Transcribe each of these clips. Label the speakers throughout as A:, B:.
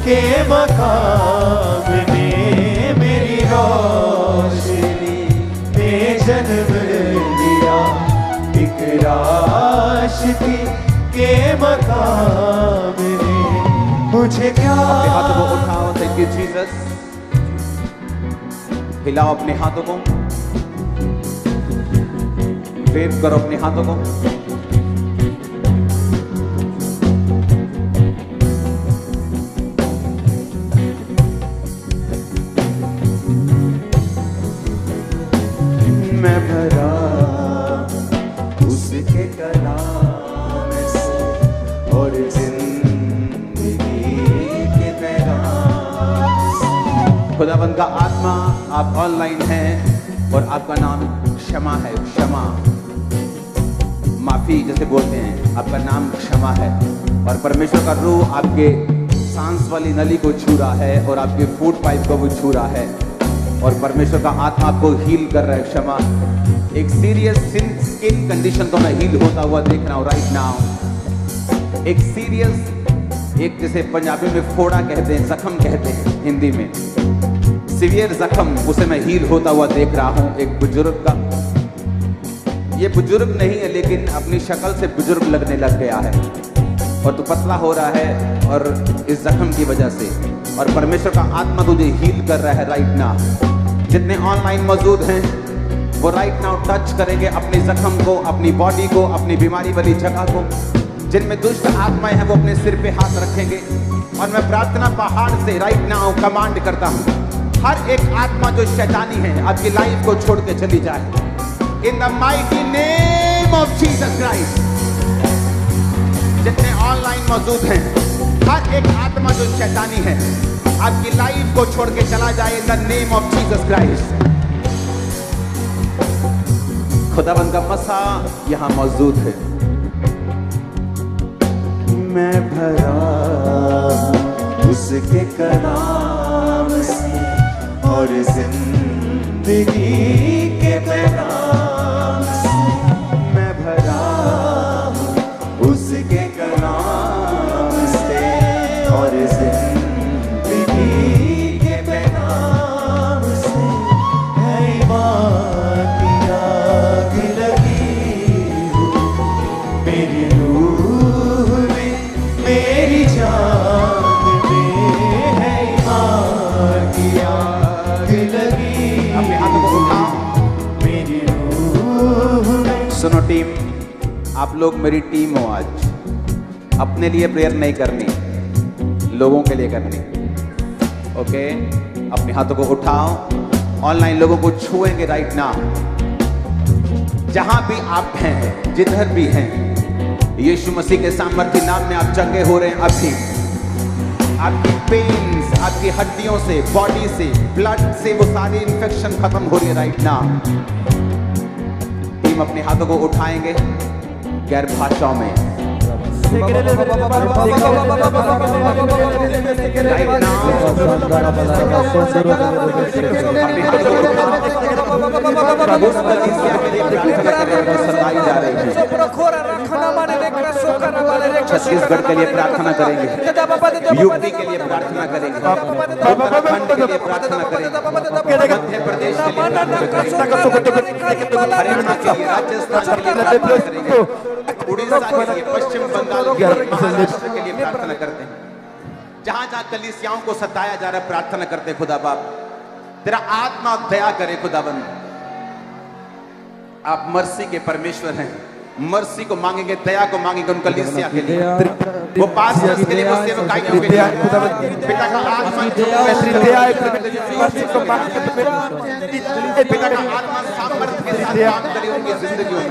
A: के मकाम ने मेरी रोशनी में जन्म लिया। एक राशिदी के मकाम ने मुझे क्या।
B: अपने हाथों को उठाओ, थैंक यू जीसस। हिलाओ अपने हाथों को, वेव करो अपने हाथों को।
A: मैं भरा उसके कलाम से और जिंदगी के पैगाम से।
B: खुदाबंद का आत्मा, आप ऑनलाइन हैं और आपका नाम क्षमा है। क्षमा, माफी जैसे बोलते हैं, आपका नाम क्षमा है। और परमेश्वर का रूह आपके सांस वाली नली को छू रहा है और आपके फूड पाइप को भी छू रहा है। और परमेश्वर का आत्मा आपको हील कर रहा है। क्षमा, एक सीरियस स्किन कंडीशन को मैं हील होता हुआ देख रहा हूँ राइट नाउ। एक सीरियस, एक जैसे पंजाबी में फोड़ा कहते हैं, जख्म कहते हैं हिंदी में, सीवियर जख्म, उसे मैं हील होता हुआ देख रहा हूँ एक बुजुर्ग का। ये बुजुर्ग नहीं है लेकिन अपनी शक्ल से बुजुर्ग लगने लग गया है और तू पतला हो रहा है और इस जख्म की वजह से। और परमेश्वर का आत्मा तुझे हील कर रहा है राइट नाउ। जितने ऑनलाइन मौजूद हैं वो राइट नाउ टच करेंगे अपने जख्म को, अपनी बॉडी को, अपनी बीमारी वाली जगह को। जिनमें दुष्ट आत्माएं हैं वो अपने सिर पे हाथ रखेंगे और मैं प्रार्थना पहाड़ से राइट नाउ कमांड करता हूँ, हर एक आत्मा जो शैतानी है आपकी लाइफ को छोड़ के चली जाए इन the mighty name of Jesus Christ. जितने ऑनलाइन मौजूद हैं, हर एक आत्मा जो शैतानी है आपकी लाइफ को छोड़ के चला जाए इन the name of Jesus Christ. खुदाबंद का मसा यहां मौजूद है।
A: मैं भरा उसके कलाम से और जिंदगी के पैगाम से। मैं भरा उसके कलाम से और जिंदगी के पैगाम से। है ईमान की आग लगी हूँ मेरी रूह में, मेरी जान में। है ईमान की आग लगी
B: अपने हाथों को उठाओ।
A: मेरी रूह में।
B: सुनो टीम, आप लोग मेरी टीम हो। आज अपने लिए प्रेयर नहीं करनी, लोगों के लिए करनी। ओके, अपने हाथों को उठाओ। ऑनलाइन लोगों को छुएंगे राइट नाउ। जहां भी आप हैं, जिधर भी हैं, यीशु मसीह के सामर्थ्य नाम में आप चंगे हो रहे हैं। अभी आपकी पेन्स, आपकी हड्डियों से, बॉडी से, ब्लड से वो सारी इंफेक्शन खत्म हो रही है राइट नाउ। टीम अपने हाथों को उठाएंगे गैर भाषाओं में छत्तीसगढ़ के लिए प्रार्थना करेंगे, यूपी के लिए प्रार्थना करेंगे, उत्तराखंड के लिए प्रार्थना करेंगे, मध्य प्रदेश के लिए हरियाणा के लिए, राजस्थान के लिए प्रार्थना करेंगे, उड़ीसा के लिए, पश्चिम बंगाल के लिए, महाराष्ट्र के लिए प्रार्थना करते हैं। जहां जहां कलीसियाओं को सताया जा रहा है प्रार्थना करते खुदा बाप तेरा आत्मा दया करे खुदाबंद। आप मर्सी के परमेश्वर हैं, मर्सी को मांगेंगे, दया को मांगेंगे उन कलीसिया के लिए, वो पास के लिए, वो सेवकाइयों के लिए। पिता का आत्मा पिता का आत्मा सामर्थ्य के साथ काम करे उनकी जिंदगियों में।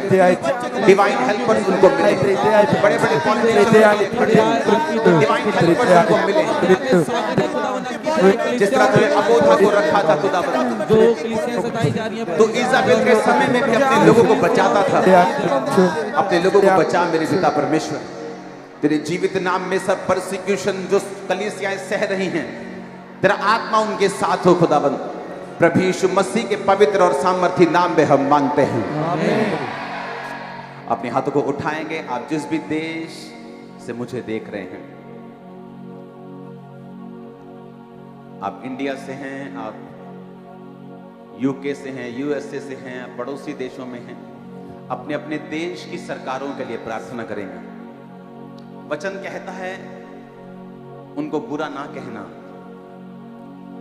B: डिवाइन हेल्पर्स उनको मिले, बड़े बड़े डिवाइन हेल्पर्स उनको मिले। जिस तरह तुमने अबोधा को रखा था खुदा तो इजाबेल के समय में भी अपने लोगों को बचाता था। अपने लोगों को बचा मेरे पिता परमेश्वर। तेरे जीवित नाम में सब परसिक्यूशन जो कलीसियाएं सह रही हैं, तेरा आत्मा उनके साथ हो खुदाबंद। प्रभु यीशु मसीह के पवित्र और सामर्थी नाम में हम मांगते हैं, आमीन। अपने हाथों को उठाएंगे आप जिस भी देश से मुझे देख रहे हैं। आप इंडिया से हैं, आप यूके से हैं, यूएसए से हैं, आप पड़ोसी देशों में हैं, अपने अपने देश की सरकारों के लिए प्रार्थना करेंगे। वचन कहता है उनको बुरा ना कहना।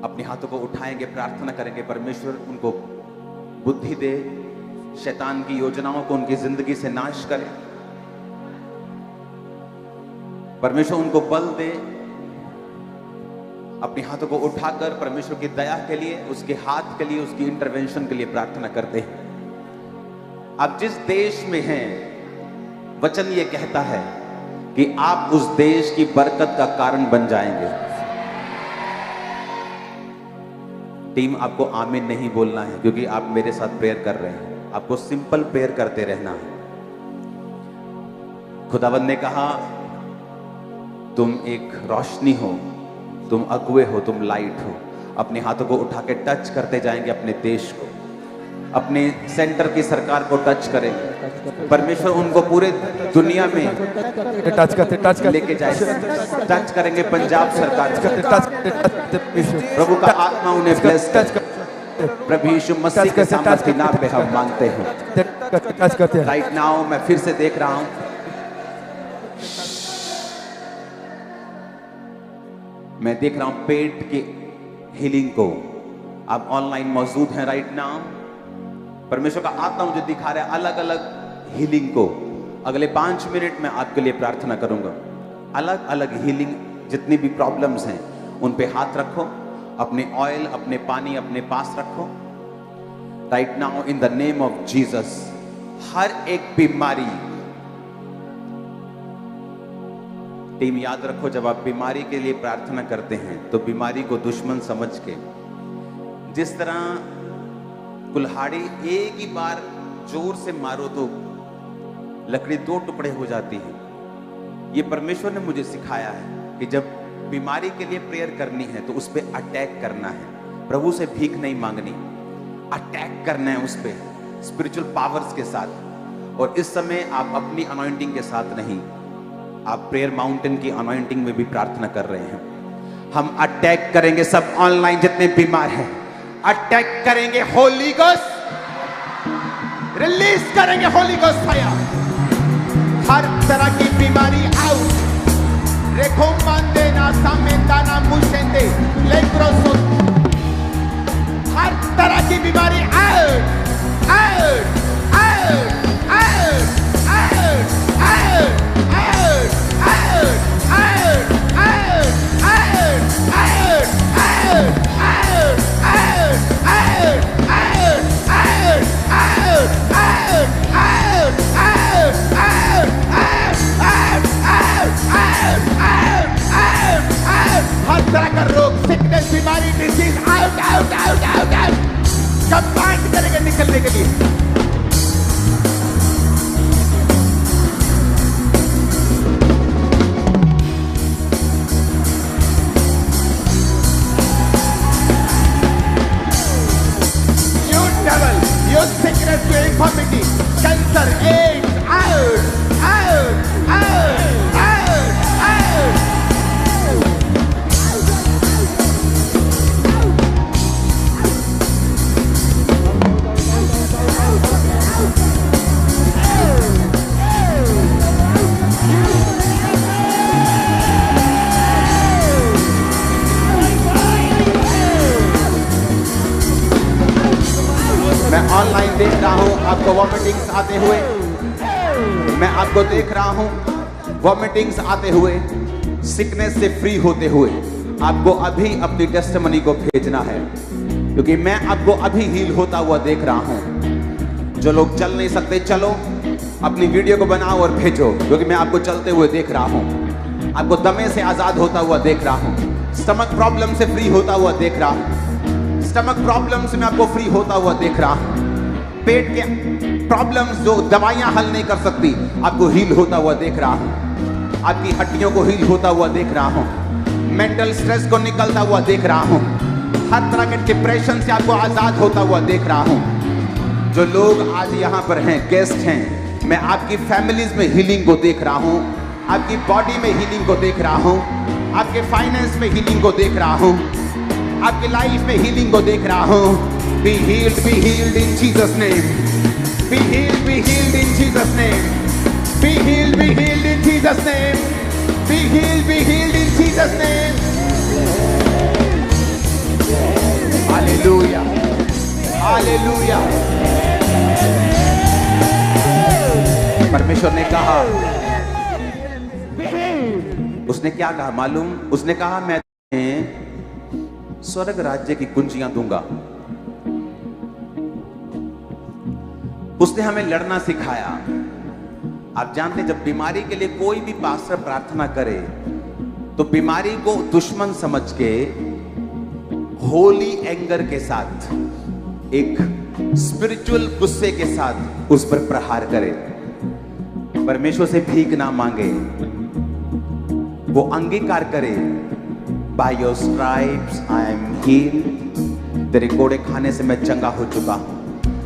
B: अपने हाथों को उठाएंगे, प्रार्थना करेंगे, परमेश्वर उनको बुद्धि दे, शैतान की योजनाओं को उनकी जिंदगी से नाश करे, परमेश्वर उनको बल दे। अपने हाथों को उठाकर परमेश्वर की दया के लिए, उसके हाथ के लिए, उसकी इंटरवेंशन के लिए प्रार्थना करते हैं। आप जिस देश में हैं, वचन ये कहता है कि आप उस देश की बरकत का कारण बन जाएंगे। टीम, आपको आमीन नहीं बोलना है क्योंकि आप मेरे साथ प्रेयर कर रहे हैं। आपको सिंपल प्रेयर करते रहना है। खुदावंद ने कहा तुम एक रोशनी हो, तुम अगुवे हो, तुम लाइट हो। अपने हाथों को उठा के टच करते जाएंगे अपने देश को, अपने सेंटर की सरकार को टच करेंगे। परमेश्वर उनको पूरे दुनिया में
C: टच करते
B: लेके जाएंगे। टच करेंगे पंजाब सरकार को। प्रभु का आत्मा उन्हें ब्लेस करे। प्रभु यीशु मसीह के सामर्थ्य नाम पे हम मांगते हैं। राइट नाउ मैं फिर से देख रहा हूं, मैं देख रहा हूं पेट की हीलिंग को। आप ऑनलाइन मौजूद हैं राइट नाउ। परमेश्वर का आत्मा मुझे दिखा रहा है अलग अलग हीलिंग को। अगले 5 मिनट में आपके लिए प्रार्थना करूंगा। अलग अलग हीलिंग, जितनी भी प्रॉब्लम्स हैं उन पे हाथ रखो, अपने ऑयल, अपने पानी अपने पास रखो। Right now in the name of Jesus, हर एक बीमारी, टीम याद रखो, जब आप बीमारी के लिए प्रार्थना करते हैं तो बीमारी को दुश्मन समझ के, जिस तरह कुल्हाड़ी एक ही बार जोर से मारो तो लकड़ी 2 टुकड़े हो जाती है, ये परमेश्वर ने मुझे सिखाया है कि जब बीमारी के लिए प्रेयर करनी है तो उस पर अटैक करना है। प्रभु से भीख नहीं मांगनी, अटैक करना है उस पर स्पिरिचुअल पावर्स के साथ। और इस समय आप अपनी अनॉइंटिंग के साथ नहीं, आप प्रेयर माउंटेन की अनॉइंटिंग में भी प्रार्थना कर रहे हैं। हम अटैक करेंगे, सब ऑनलाइन जितने बीमार हैं अटैक करेंगे। होली गोस्ट रिलीज करेंगे, होली गोस्ट फायर। हर तरह की बीमारी आउट। रेखो मांदेना सामेंदाना मुशेंदे लेक्रोसो, हर तरह की बीमारी out out out out out out हर तरह का रोग, सिकनेस, बीमारी, disease out out out out out. Command करेंगे निकलने के लिए। Your sickness, your infirmity, cancer, AIDS, out, out, out, out, out. मैं ऑनलाइन देख रहा हूं आपको वॉमिटिंग्स आते हुए, मैं आपको देख रहा हूं वॉमिटिंग्स आते हुए, सिकनेस से फ्री होते हुए। आपको अभी अपनी टेस्टिमनी को भेजना है क्योंकि मैं आपको अभी हील होता हुआ देख रहा हूं। जो लोग चल नहीं सकते, चलो अपनी वीडियो को बनाओ और भेजो, क्योंकि मैं आपको चलते हुए देख रहा हूं। आपको दमे से आजाद होता हुआ देख रहा हूं, स्टमक प्रॉब्लम से फ्री होता हुआ देख रहा हूं। स्टमक प्रॉब्लम्स में आपको फ्री होता हुआ देख रहा हूं। पेट के प्रॉब्लम्स जो दवाइयां हल नहीं कर सकती, आपको हील होता हुआ देख रहा हूं। आपकी हड्डियों को हील होता हुआ देख रहा हूं। मेंटल स्ट्रेस को निकलता हुआ देख रहा हूं। हर तरह के डिप्रेशन से आपको आजाद होता हुआ देख रहा हूं। जो लोग आज यहाँ पर हैं, गेस्ट हैं, मैं आपकी फैमिलीज में हीलिंग को देख रहा हूं, आपकी बॉडी में हीलिंग को देख रहा हूं, आपके फाइनेंस में हीलिंग को देख रहा हूं। आपकी लाइफ में हीलिंग को देख रहा हूं। Be healed in Jesus name. Be healed in Jesus name. Be healed in Jesus name. Be healed in Jesus name. Hallelujah, hallelujah. परमेश्वर ने कहा, उसने क्या कहा मालूम? उसने कहा मैं तुम्हें स्वर्ग राज्य की कुंजियां दूंगा। उसने हमें लड़ना सिखाया। आप जानते हैं, जब बीमारी के लिए कोई भी पास्टर प्रार्थना करे तो बीमारी को दुश्मन समझ के होली एंगर के साथ, एक स्पिरिचुअल गुस्से के साथ उस पर प्रहार करे। परमेश्वर से भीख ना मांगे, वो अंगीकार करे, by your stripes I am heeled, तेरे कोड़े खाने से मैं चंगा हो चुका हूं।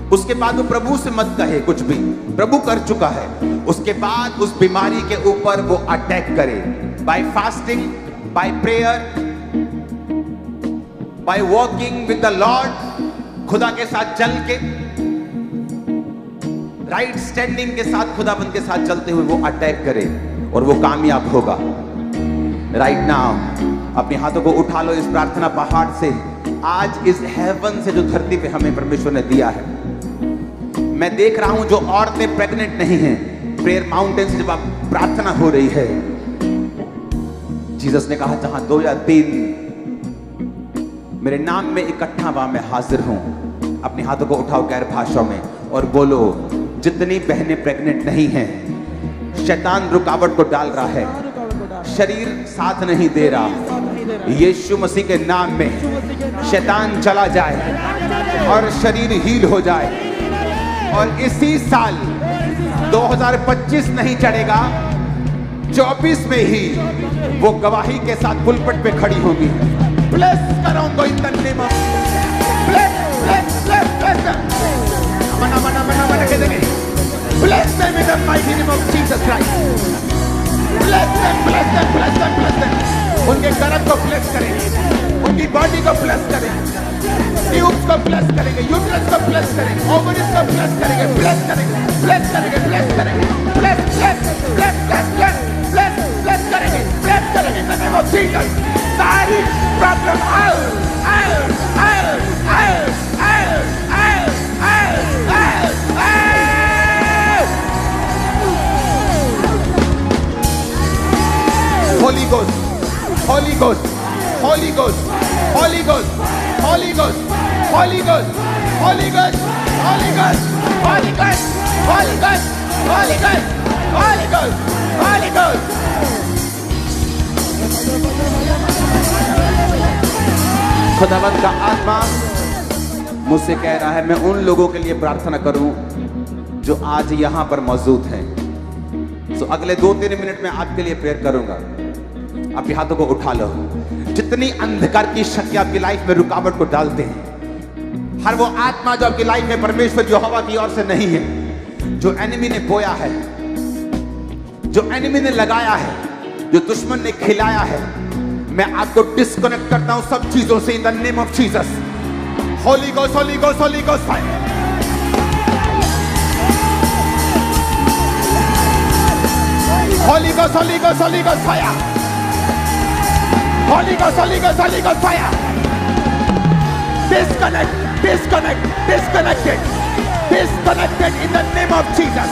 B: उसके बाद वो प्रभु से मत कहे कुछ भी, प्रभु कर चुका है। उसके बाद उस बीमारी के ऊपर वो अटैक करे, by fasting, by prayer, by walking with the Lord, खुदा के साथ चल के, राइट स्टैंडिंग के साथ, खुदाबंद के साथ चलते हुए वो अटैक करे और वो कामयाब होगा। राइट नाउ अपने हाथों को उठा लो इस प्रार्थना पहाड़ से। आज इस हेवन से जो धरती पे हमें परमेश्वर ने दिया है, मैं देख रहा हूं जो औरतें प्रेग्नेंट नहीं हैं, प्रेयर माउंटेन से जब आप प्रार्थना हो रही है, जीसस ने कहा जहां 2 या 3 मेरे नाम में इकट्ठा वहां मैं हाजिर हूं। अपने हाथों को उठाओ गैर भाषा में और बोलो, जितनी बहनें प्रेग्नेंट नहीं हैं, शैतान रुकावट को डाल रहा है, शरीर साथ नहीं दे रहा, यीशु मसीह के नाम में शैतान चला जाए और शरीर हील हो जाए। और इसी साल 2025 नहीं चढ़ेगा, 24 में ही वो गवाही के साथ पुलपट पे खड़ी होगी। ब्लेस करो उनको इन the name of, bless bless bless bless, मना मना मना मना के देंगे, bless them in the mighty name of Jesus Christ. Bless them, bless them, bless them, bless them. उनके गर्भ को ब्लेस करेंगे, उनकी बॉडी को ब्लेस करेंगे, ट्यूब्स को ब्लेस करेंगे, यूट्रस को ब्लेस करेंगे, ओवरीज को ब्लेस करेंगे, ब्लेस करेंगे, ब्लेस करेंगे, ब्लेस करेंगे, bless bless bless bless bless bless bless करेंगे, ब्लेस करेंगे in the name of Jesus. सारी problem out out out out out out out out. Holy Ghost, Holy Ghost, Holy Ghost, Holy Ghost, Holy Ghost, Holy Ghost, Holy Ghost, Holy Ghost, Holy Ghost, Holy Ghost, Holy Ghost, Holy Ghost, Holy Ghost। खुदावंद का आत्मा मुझसे कह रहा है मैं उन लोगों के लिए प्रार्थना करूं जो आज यहां पर मौजूद हैं। तो अगले 2-3 मिनट में आपके लिए प्रेयर करूंगा। आपके हाथों को उठा लो। जितनी अंधकार की शक्ति आपकी लाइफ में रुकावट को डालते हैं, हर वो आत्मा जो आपकी लाइफ में परमेश्वर यहोवा की ओर से नहीं है, जो एनिमी ने बोया है, जो एनिमी ने लगाया है, जो दुश्मन ने खिलाया है, मैं आपको डिस्कनेक्ट करता हूं सब चीजों से इन the name of Jesus. Holi ghost, holy ghost, holy ghost fire. Holy Ghost, Holy Ghost, Holy Ghost fire. Holy Ghost, Holy Ghost, Holy Ghost fire. Disconnect, disconnect, disconnected, disconnected in the name of Jesus.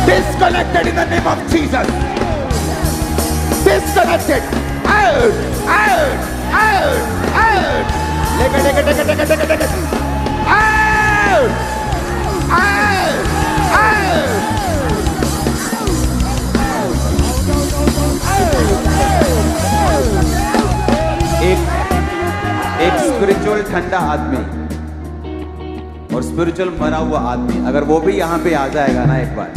B: Disconnected in the name of Jesus. Disconnected. Out, out, out, out. Take it. Out, out, out. एक spiritual ठंडा आदमी और spiritual मरा हुआ आदमी, अगर वो भी यहां पे आ जाएगा ना एक बार,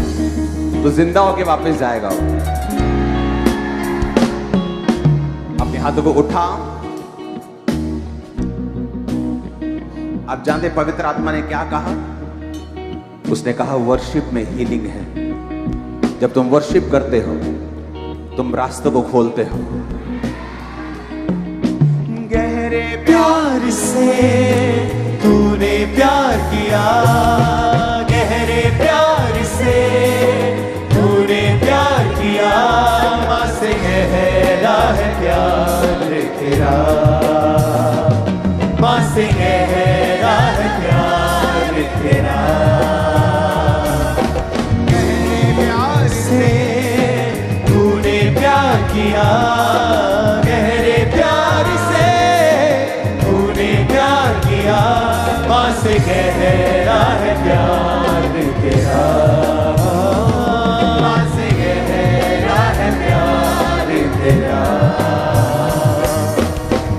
B: तो जिंदा होके वापस जाएगा वो। अपने हाथों को उठा। आप जानते पवित्र आत्मा ने क्या कहा? उसने कहा वर्शिप में हीलिंग है। जब तुम वर्शिप करते हो, तुम रास्तों को खोलते हो।
A: प्यार से तूने प्यार किया, गहरे प्यार से तूने प्यार किया, माँ से गहरा है प्यार तेरा, माँ से गहरा है प्यार तेरा। गहरे प्यार से तूने प्यार किया, गहरे प्यार से तूने प्यार किया, माँ से गहरा है प्यार तेरा, माँ से गहरा है प्यार तेरा।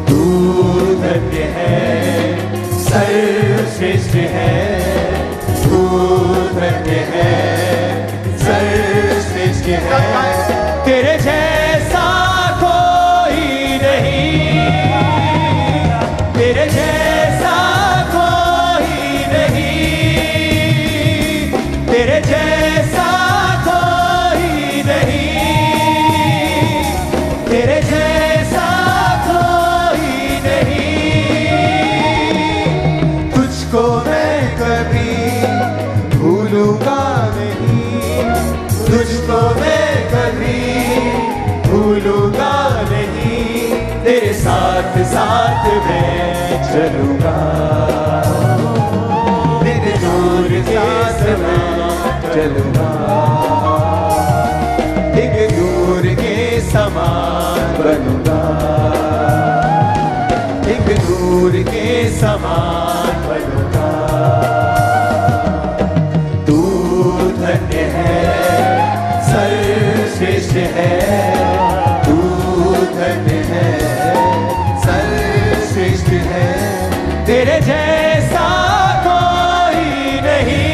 A: तू धन्य है, सर्वश्रेष्ठ है, तू धन्य है, सर्वश्रेष्ठ है, तेरे जैसा कोई नहीं, तेरे जैसा कोई नहीं, तेरे जैसा कोई नहीं, तेरे जैसा कोई नहीं। तुझको मैं कभी भूलूंगा नहीं, तुझको मैं कभी भूलूंगा नहीं, तेरे साथ साथ मैं चलूंगा, तेरे दूर के समान चलूंगा, एक दूर के समान बनूंगा, एक दूर के समान बनूंगा। तू धन्य है, सर्वश्रेष्ठ है, तू धन्य है, सर्वश्रेष्ठ है, तेरे जैसा कोई नहीं,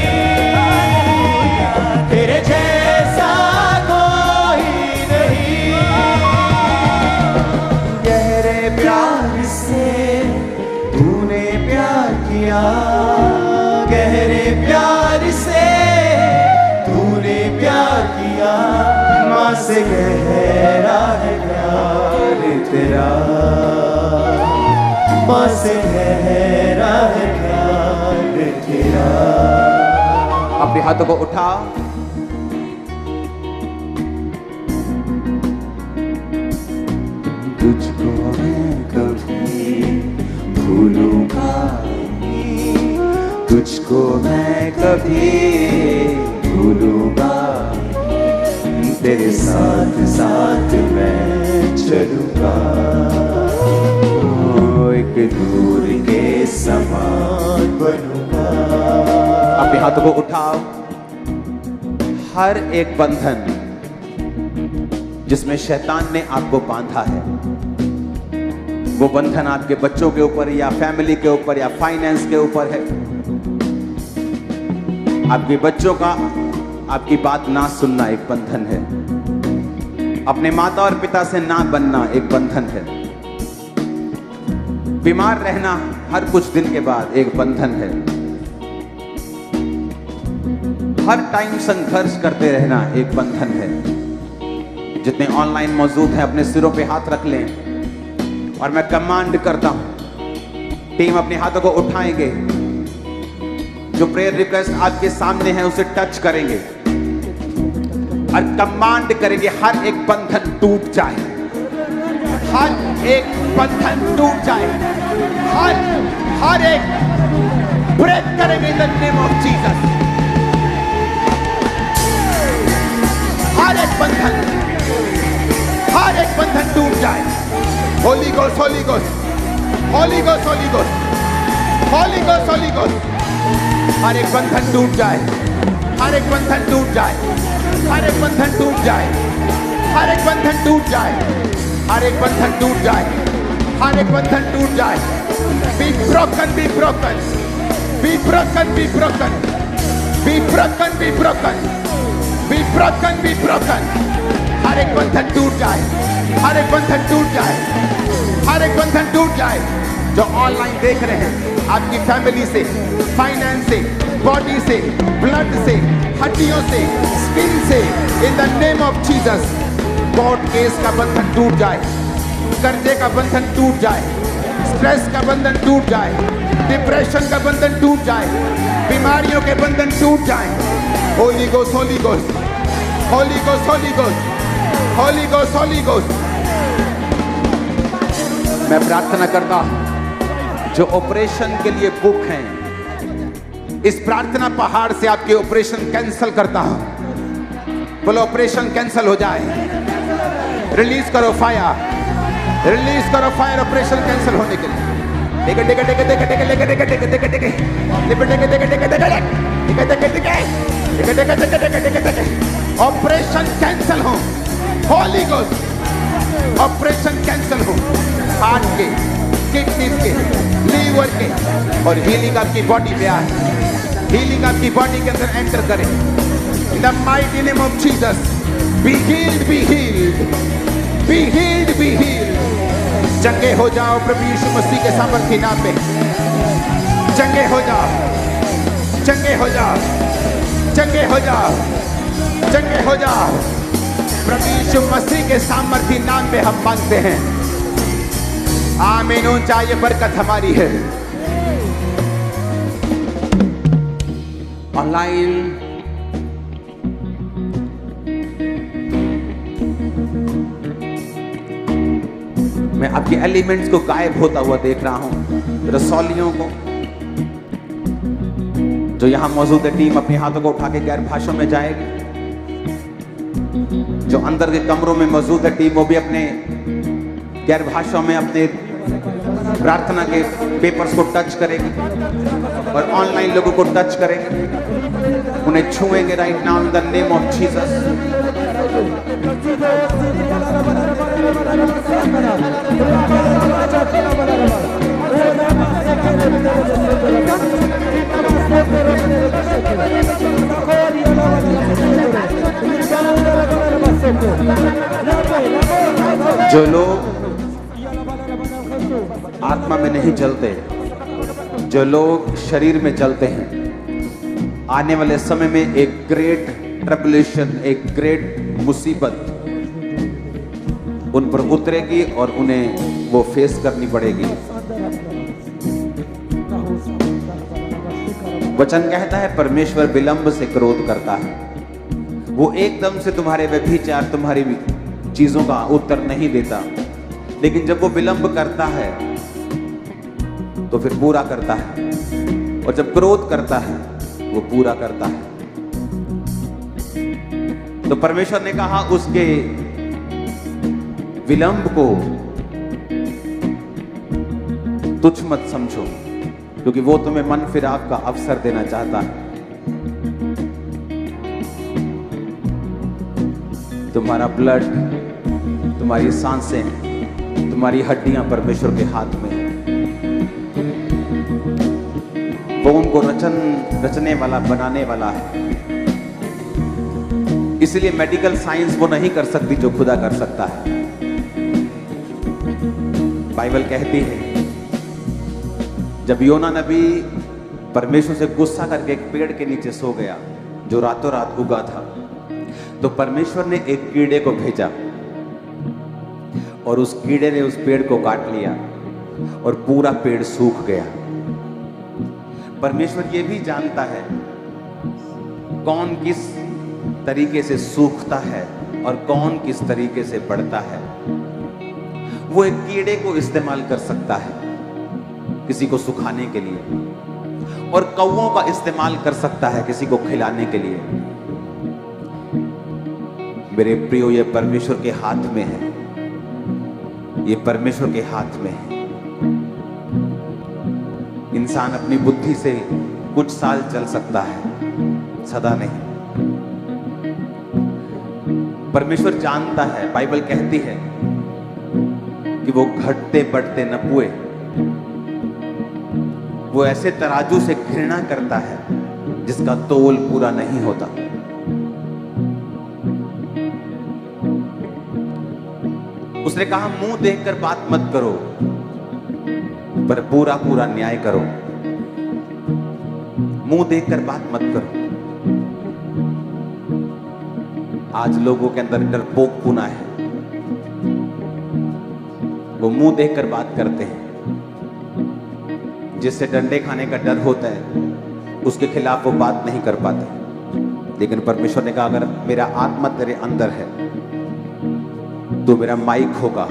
A: तेरे जैसा कोई नहीं। गहरे प्यार से तूने प्यार किया, गहरे प्यार से तूने प्यार किया, माँ से गहरा है प्यार तेरा, माँ से गहरा है प्यार तेरा।
B: अपने हाथों को उठाओ,
A: तुझको मैं कभी भूलूंगा नहीं, तुझको मैं कभी भूलूंगा नहीं, तेरे साथ साथ मैं चलूंगा, ओ, एक दूर के समान बनूंगा।
B: अपने हाथों को उठाओ। हर एक बंधन जिसमें शैतान ने आपको बांधा है, वो बंधन आपके बच्चों के ऊपर या फैमिली के ऊपर या फाइनेंस के ऊपर है, आपके बच्चों का आपकी बात ना सुनना एक बंधन है, अपने माता और पिता से ना बनना एक बंधन है, बीमार रहना हर कुछ दिन के बाद एक बंधन है, हर टाइम संघर्ष करते रहना एक बंधन है। जितने ऑनलाइन मौजूद हैं अपने सिरों पे हाथ रख लें और मैं कमांड करता हूं, टीम अपने हाथों को उठाएंगे, जो प्रेयर रिक्वेस्ट आपके सामने है उसे टच करेंगे और कमांड करेंगे हर एक बंधन टूट जाए, हर एक बंधन टूट जाए, हर एक ब्रेक करेंगे in the name of Jesus. हर एक बंधन टूट जाए। Holy ghost, holy ghost, holy ghost, holy ghost, holy ghost, holy ghost. हर एक बंधन टूट जाए, हर एक बंधन टूट जाए, हर एक बंधन टूट जाए, हर एक बंधन टूट जाए, हर एक बंधन टूट जाए, हर एक बंधन टूट जाए। Be broken, be broken, be broken, be broken, be broken, be broken, be broken, be broken। हर एक बंधन टूट जाए, हर एक बंधन टूट जाए, हर एक बंधन टूट जाए। जो ऑनलाइन देख रहे हैं, आपकी फैमिली से, फाइनेंस से, बॉडी से, ब्लड से, हड्डियों से, स्किन से, इन the name of Jesus court case का बंधन टूट जाए, कर्जे का बंधन टूट जाए, स्ट्रेस का बंधन टूट जाए, डिप्रेशन का बंधन टूट जाए, बीमारियों के बंधन टूट जाए। Holy ghost, holy ghost, holy ghost, holy ghost, holy ghost, holy ghost. मैं प्रार्थना करता हूं जो ऑपरेशन के लिए बुक हैं, इस प्रार्थना पहाड़ से आपके ऑपरेशन कैंसिल करता हूं। बोलो ऑपरेशन कैंसिल हो जाए। रिलीज करो फायर, रिलीज करो फायर, ऑपरेशन कैंसिल होने के लिए। ऑपरेशन कैंसिल हो, होली गोस्ट ऑपरेशन कैंसिल हो। हार्ट के, किडनी के, लीवर के, और हीलिंग आपकी बॉडी पे आए, हीलिंग आपकी बॉडी के अंदर एंटर करे। In the mighty name of Jesus, be healed, be healed, be healed, be healed. चंगे हो जाओ प्रभु यीशु मसीह के सामर्थ्य नाम में। चंगे हो जाओ, चंगे हो जाओ, चंगे हो जाओ, चंगे हो जाओ। प्रभु यीशु मसीह के सामर्थ्य नाम में हम मांगते हैं। आमीन। ऊंचा ये बरकत हमारी है। ऑनलाइन मैं आपके एलिमेंट्स को गायब होता हुआ देख रहा हूं। रसौलियों को, जो यहां मौजूद है, टीम अपने हाथों को उठा के गैर भाषाओं में जाएगी। जो अंदर के कमरों में मौजूद है टीम, वो भी अपने गैर भाषाओं में अपने प्रार्थना के पेपर्स को टच करेगी और ऑनलाइन लोगों को टच करेंगे, उन्हें छुएंगे right now in the name of Jesus. जो लोग आत्मा में नहीं चलते, जो लोग शरीर में चलते हैं, आने वाले समय में एक ग्रेट ट्रबुलेशन, एक ग्रेट मुसीबत उन पर उतरेगी और उन्हें वो फेस करनी पड़ेगी। वचन कहता है परमेश्वर विलंब से क्रोध करता है। वो एकदम से तुम्हारे व्यभिचार, तुम्हारी चीजों का उत्तर नहीं देता, लेकिन जब वो विलंब करता है तो फिर पूरा करता है, और जब क्रोध करता है वो पूरा करता है। तो परमेश्वर ने कहा उसके विलंब को तुच्छ मत समझो, क्योंकि वो तुम्हें मन फिराव का अवसर देना चाहता है। तुम्हारा ब्लड, तुम्हारी सांसें, तुम्हारी हड्डियां परमेश्वर के हाथ में है। वो उनको रचने वाला, बनाने वाला है। इसलिए मेडिकल साइंस वो नहीं कर सकती जो खुदा कर सकता है। बाइबल कहती है जब योना नबी परमेश्वर से गुस्सा करके एक पेड़ के नीचे सो गया जो रातों रात उगा था, तो परमेश्वर ने एक कीड़े को भेजा और उस कीड़े ने उस पेड़ को काट लिया और पूरा पेड़ सूख गया। परमेश्वर ये भी जानता है कौन किस तरीके से सूखता है और कौन किस तरीके से बढ़ता है। वो एक कीड़े को इस्तेमाल कर सकता है किसी को सुखाने के लिए, और कौवों का इस्तेमाल कर सकता है किसी को खिलाने के लिए। मेरे प्रियो, ये परमेश्वर के हाथ में है, ये परमेश्वर के हाथ में है। इंसान अपनी बुद्धि से कुछ साल चल सकता है, सदा नहीं। परमेश्वर जानता है, बाइबल कहती है कि वो घटते बढ़ते न पुए। वो ऐसे तराजू से घृणा करता है जिसका तोल पूरा नहीं होता। उसने कहा मुंह देखकर बात मत करो, पर पूरा पूरा न्याय करो। मुंह देखकर बात मत करो। आज लोगों के अंदर डरपोकपना है, वो मुंह देखकर बात करते हैं। जिससे डंडे खाने का डर होता है उसके खिलाफ वो बात नहीं कर पाता, लेकिन परमेश्वर ने कहा अगर मेरा आत्मा तेरे अंदर है तो मेरा माइक होगा,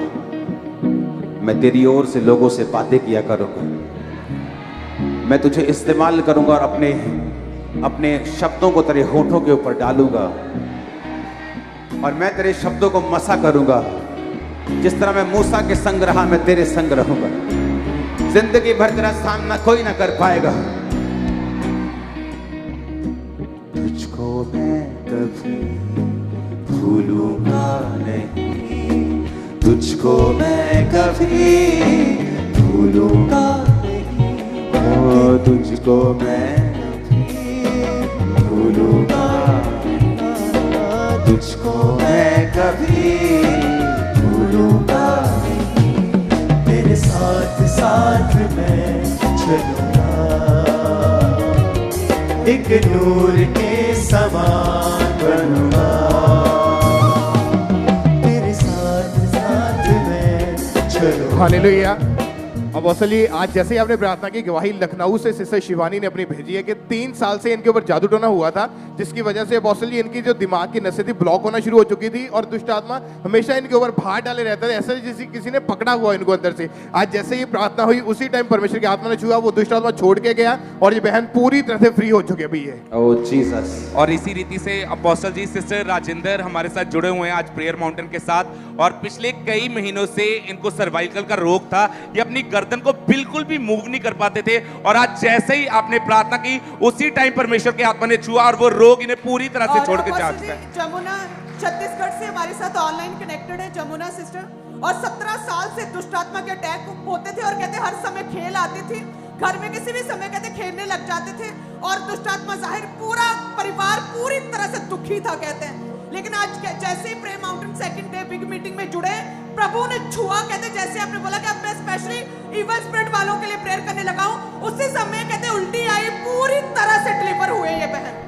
B: मैं तेरी ओर से लोगों से बातें किया करूंगा, मैं तुझे इस्तेमाल करूंगा और अपने शब्दों को तेरे होठों के ऊपर डालूंगा और मैं तेरे शब्दों को मसा करूंगा। जिस तरह मैं मूसा के संग रहा मैं तेरे संग रहूंगा। जिंदगी भर तेरा सामना कोई ना कर पाएगा।
A: तुझको मैं कभी भूलूंगा नहीं, तुझको मैं कभी भूलूंगा नहीं, ओ तुझको मैं कभी भूलूंगा नहीं, तुझको मैं कभी भूलूंगा नहीं, तेरे साथ साथ मैं चलूंगा, एक नूर के समान बनूंगा, तेरे साथ साथ मैं चलूंगा।
C: हालेलुया। अपोस्टल जी, आज जैसे ही आपने प्रार्थना की, गवाही लखनऊ से सिस्टर शिवानी ने अपनी भेजी है कि 3 साल से इनके ऊपर जादू टोना हुआ था, जिसकी वजह से अपोस्टल जी इनकी जो दिमाग की नसें थी ब्लॉक होना शुरू हो चुकी थी और दुष्ट आत्मा हमेशा इनके ऊपर भार डाले रहता था, ऐसा जैसे किसी ने पकड़ा हुआ इनको अंदर से। आज जैसे ही प्रार्थना हुई उसी टाइम परमेश्वर की आत्मा ने छुआ, वो दुष्ट आत्मा छोड़ के गया और ये बहन पूरी तरह से फ्री हो चुकी है अभी ये।
B: ओह जीसस।
D: और इसी रीति से अपोस्टल जी सिस्टर राजेंद्र हमारे साथ जुड़े हुए हैं आज प्रेयर माउंटेन के साथ, और पिछले कई महीनों से इनको सर्वाइकल का रोग था, ये अपनी गर्दन को बिल्कुल भी मूव नहीं कर पाते थे, और आज जैसे ही आपने प्रार्थना की उसी टाइम परमेश्वर की आत्मा ने छुआ और वो रोग इन्हें पूरी तरह से छोड़ के जा चुका है।
E: जमुना छत्तीसगढ़ से हमारे साथ ऑनलाइन कनेक्टेड है जमुना सिस्टर, और 17 साल से दुष्ट आत्मा के अटैक होते थे और कहते हर समय खेल आती थी, घर में किसी भी समय कहते खेलने लग जाते थे और दुष्ट आत्मा जाहिर पूरा परिवार पूरी तरह से दुखी था कहते हैं। लेकिन आज जैसे ही prayer mountain second day big meeting में जुड़े, प्रभु ने छुआ, कहते जैसे आपने बोला कि अब मैं स्पेशली इविल स्पिरिट वालों के लिए प्रेयर करने लगा हूं, उसी समय कहते उल्टी आई, पूरी तरह से डिलीवर हुए ये बहन।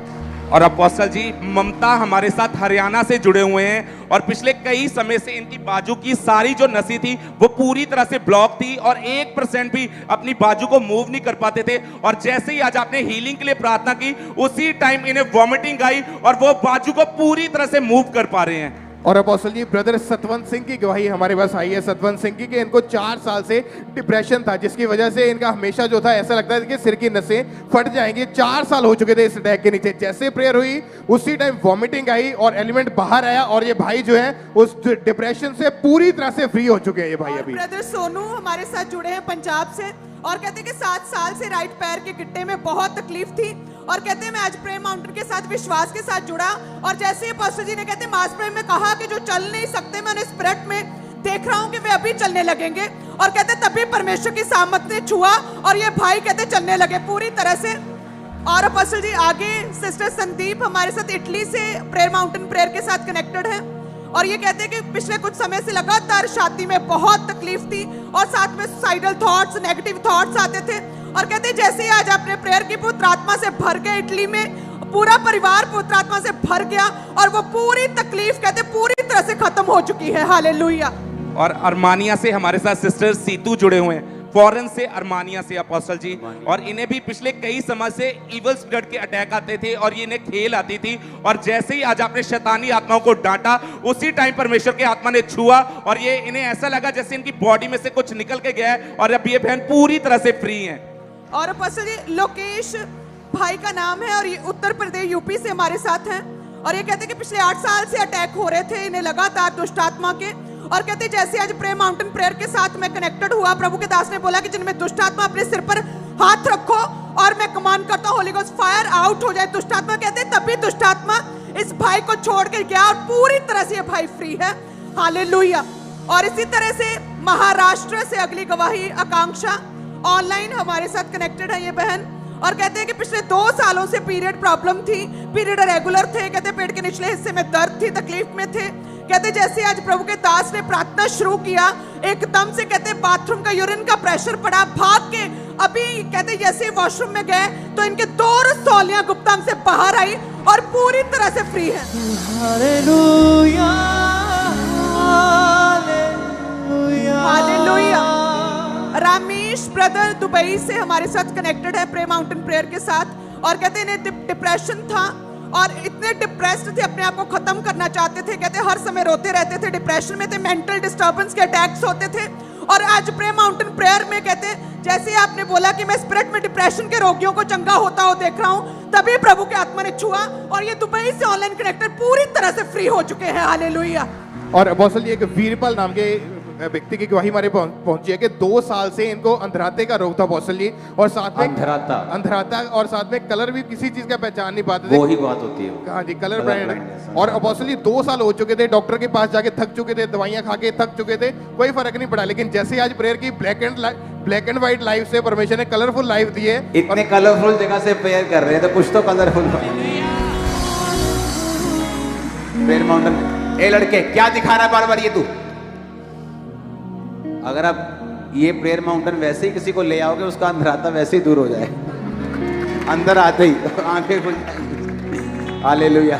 D: और अपोस्टल जी ममता हमारे साथ हरियाणा से जुड़े हुए हैं, और पिछले कई समय से इनकी बाजू की सारी जो नसें थी वो पूरी तरह से ब्लॉक थी और 1% भी अपनी बाजू को मूव नहीं कर पाते थे, और जैसे ही आज आपने हीलिंग के लिए प्रार्थना की उसी टाइम इन्हें वॉमिटिंग आई और वो बाजू को पूरी तरह से मूव कर पा रहे हैं।
C: और अपोस्टल जी ब्रदर सतवंत सिंह की गवाही हमारे पास आई है, सतवंत सिंह की, कि इनको 4 साल से डिप्रेशन था, जिसकी वजह से इनका हमेशा जो था ऐसा लगता था कि सिर की नसें फट जाएंगी। 4 साल हो चुके थे इस अटैक के नीचे। जैसे प्रेयर हुई उसी टाइम वॉमिटिंग आई और एलिमेंट बाहर आया, और ये भाई जो है उस डिप्रेशन से पूरी तरह से फ्री हो चुके हैं ये भाई अभी।
E: ब्रदर सोनू हमारे साथ जुड़े हैं पंजाब से, और कहते हैं कि 7 साल से राइट पैर के गिट्टे में बहुत तकलीफ थी, और कहते हैं मैं आज प्रेयर माउंटेन के साथ विश्वास के साथ जुड़ा, और जैसे ही पास्टर जी ने कहते हैं मास प्रेयर में कहा कि जो चल नहीं सकते मैं उन्हें स्पिरिट में देख रहा हूं कि वे अभी चलने लगेंगे, और कहते तभी परमेश्वर की सामर्थ ने छुआ और ये भाई कहते चलने लगे पूरी तरह से। और अपोस्टल जी आगे सिस्टर संदीप हमारे साथ इटली से प्रेयर माउंटेन प्रेयर के साथ कनेक्टेड है, और ये कहते हैं कि पिछले कुछ समय से लगातार छाती में बहुत तकलीफ थी और साथ में सुसाइडल थॉट्स, नेगेटिव थॉट्स आते थे, और कहते हैं जैसे ही आज आपने प्रेयर की पुत्र आत्मा से भर गए, इटली में पूरा परिवार पुत्र आत्मा से भर गया और वो पूरी तकलीफ कहते पूरी तरह से खत्म हो चुकी है। हालेलुया।
D: और अर्मानिया से हमारे साथ सिस्टर सीतू जुड़े हुए हैं, फॉरेन से, अर्मानिया से अपोस्टल जी, और इन्हें भी पिछले कई समय से इविल स्पिरिट के अटैक आते थे और ये इन्हें खेल आती थी, और जैसे ही आज आपने शैतानी आत्माओं को डांटा उसी टाइम परमेश्वर की आत्मा ने छुआ और ये इन्हें ऐसा लगा जैसे इनकी बॉडी में से कुछ निकल के गया है, और अब ये बहन पूरी तरह से फ्री है।
E: और अपोस्टल जी लोकेश भाई का नाम है, और ये उत्तर प्रदेश यूपी से हमारे साथ हैं, और ये कहते हैं कि पिछले 8 साल से अटैक हो रहे थे इन्हें लगातार दुष्ट आत्मा के, और कहते हैं जैसे आज प्रेयर माउंटेन प्रेयर के साथ मैं कनेक्टेड हुआ, प्रभु के दास ने बोला कि जिनमें दुष्ट आत्मा अपने सिर पर हाथ रखो और मैं कमांड करता हूं होली गोस्ट फायर आउट हो जाए दुष्ट आत्मा। कहते हैं तभी दुष्ट आत्मा इस भाई को छोड़ कर गया और पूरी तरह से ये भाई फ्री है। हालेलुया। और इसी तरह से महाराष्ट्र से अगली गवाही आकांक्षा ऑनलाइन हमारे साथ कनेक्टेड है ये बहन, और कहते हैं कि पिछले 2 सालों से पीरियड प्रॉब्लम थी, पीरियड रेगुलर थे, कहते पेट के निचले हिस्से में दर्द थी, तकलीफ में थे। कहते जैसे आज प्रभु के दास ने प्रार्थना शुरू किया एकदम से कहते बाथरूम का यूरिन का प्रेशर पड़ा, भाग के अभी कहते जैसे वॉशरूम में गए तो इनके 2 रसौलियां गुप्तांग से बाहर आई और पूरी तरह से फ्री है। हालेलुया। रामेश ब्रदर दुबई से हमारे साथ कनेक्टेड है प्रे माउंटेन प्रेयर के साथ, और कहते हैं इन्हें डिप्रेशन था और इतने डिप्रेस्ड थे, अपने आप को खत्म करना चाहते थे। कहते हर समय रोते रहते थे, डिप्रेशन में थे, मेंटल डिस्टर्बेंस के अटैक्स होते थे। और आज प्रे माउंटेन प्रेयर में कहते हैं जैसे आपने बोला कि मैं स्पिरिट में डिप्रेशन के रोगियों को चंगा होता हो देख रहा हूं, तभी प्रभु के आत्मा ने छुआ और ये दुबई से ऑनलाइन कनेक्टेड पूरी तरह से फ्री हो चुके हैं। हालेलुया।
C: और अपोस्टल जी, एक वीरपाल नाम के व्यक्ति की गवाही हमारे पहुंची है कि 2 साल से इनको अंधराते का रोग था अपोस्टल जी, और साथ में अंधराता और साथ में कलर भी किसी चीज का पहचान नहीं पाते थे।
B: वो ही बात होती है।
C: हाँ जी, कलर ब्लाइंड। और अपोस्टल जी 2 साल हो चुके थे, डॉक्टर के पास जाके थक चुके थे, दवाइयां खा के थक चुके थे, कोई फर्क नहीं पड़ा। लेकिन जैसे आज प्रेयर की ब्लैक एंड व्हाइट लाइफ से परमेश्वर ने कलरफुल लाइफ दी है।
B: इतने कलरफुल जगह से प्रेयर कर रहे हैं तो कुछ तो कलरफुल प्रेयर माउंटेन। ए लड़के, क्या दिखा रहा है बार बार ये तू? अगर आप ये प्रेयर माउंटेन वैसे ही किसी को ले आओगे, उसका अंधराता वैसे ही दूर हो जाए, अंदर आते ही आंखें खुल जाएंगी। हालेलुया।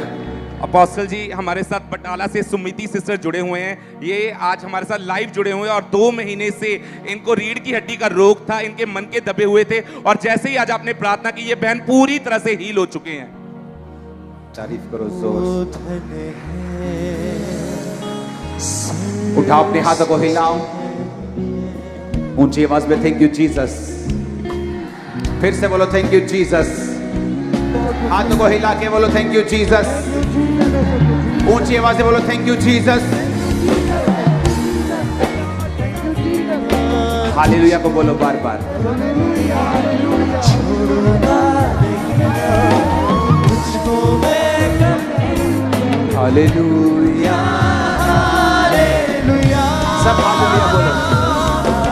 D: अपोस्टल जी हमारे साथ बटाला से सुमिति सिस्टर जुड़े हुए हैं, ये आज हमारे साथ लाइव जुड़े हुए हैं और 2 महीने से इनको रीढ़ की हड्डी का रोग था, इनके मन के दबे हुए थे, और जैसे ही आज आपने प्रार्थना की, ये बहन पूरी तरह से हील हो चुके हैं।
B: तारीफ करो जोर। उठाओ अपने हाथों को हिलाओ, ऊंची आवाज में थैंक यू जीसस। फिर से बोलो थैंक यू जीसस। हाथों को हिला के बोलो थैंक यू जीसस। ऊंची आवाज से बोलो थैंक यू जीसस। हालेलुया को बोलो बार बार। हालेलुया, हालेलुया, सब हालेलुया बोलो।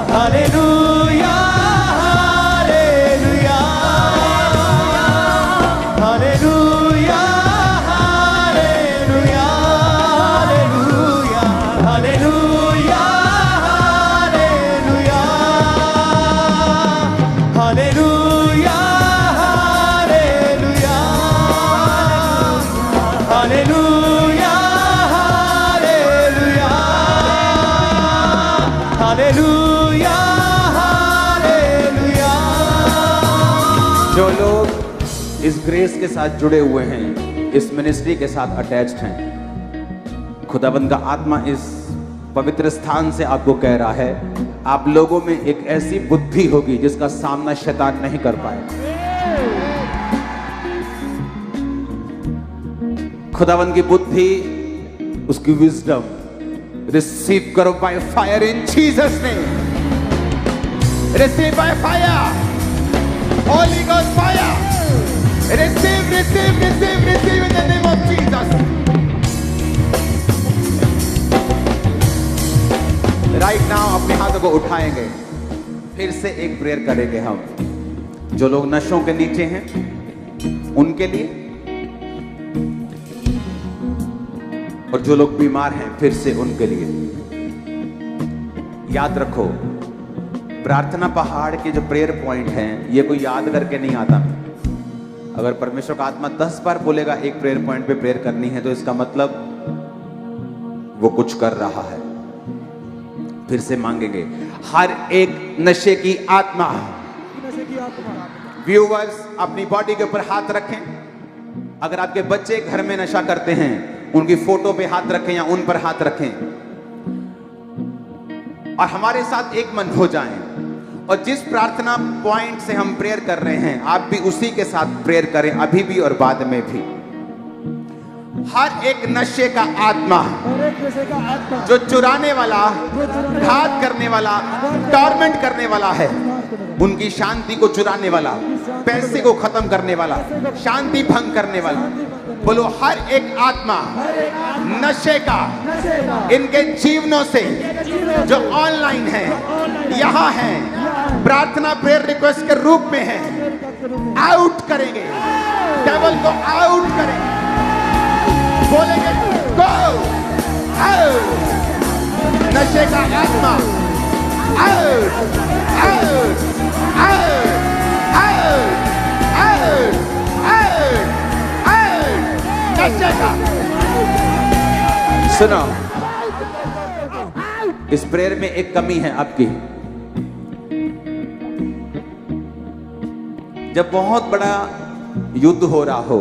A: Hallelujah, hallelujah, hallelujah, hallelujah, hallelujah, hallelujah, hallelujah, hallelujah, hallelujah, hallelujah, hallelujah, hallelujah.
B: जो लोग इस ग्रेस के साथ जुड़े हुए हैं, इस मिनिस्ट्री के साथ अटैच्ड हैं, खुदाबंद का आत्मा इस पवित्र स्थान से आपको कह रहा है, आप लोगों में एक ऐसी बुद्धि होगी जिसका सामना शैतान नहीं कर पाएगा। खुदाबंद की बुद्धि, उसकी विजडम रिसीव करो by fire in Jesus name. Receive by fire, Holi God fire. Receive, receive, receive, receive in the name of Jesus. Right now अपने हाथों को उठाएंगे, फिर से एक प्रेयर करेंगे हम। जो लोग नशों के नीचे हैं उनके लिए, और जो लोग बीमार हैं फिर से उनके लिए। याद रखो, प्रार्थना पहाड़ के जो प्रेयर पॉइंट हैं, ये कोई याद करके नहीं आता। अगर परमेश्वर का आत्मा 10 बार बोलेगा एक प्रेयर पॉइंट पे प्रेयर करनी है, तो इसका मतलब वो कुछ कर रहा है। फिर से मांगेंगे, हर एक नशे की आत्मा। व्यूअर्स, अपनी बॉडी के ऊपर हाथ रखें। अगर आपके बच्चे घर में नशा करते हैं, उनकी फोटो पे हाथ रखें या उन पर हाथ रखें, और हमारे साथ एक मन हो जाएं। और जिस प्रार्थना पॉइंट से हम प्रेयर कर रहे हैं, आप भी उसी के साथ प्रेयर करें, अभी भी और बाद में भी। हर एक नशे का आत्मा जो चुराने वाला, घात करने वाला, टॉर्मेंट करने वाला है, उनकी शांति को चुराने वाला, पैसे को खत्म करने वाला, शांति भंग करने वाला, बोलो हर एक आत्मा नशे का इनके जीवनों से जो ऑनलाइन है, यहाँ है, प्रार्थना प्रेयर रिक्वेस्ट के रूप में है, आउट करेंगे, डेविल को आउट करेंगे। बोलेंगे गो आउट, नशे का आत्मा out, out, out, out, out, out, out, नशे का। सुनो, इस प्रेयर में एक कमी है आपकी। जब बहुत बड़ा युद्ध हो रहा हो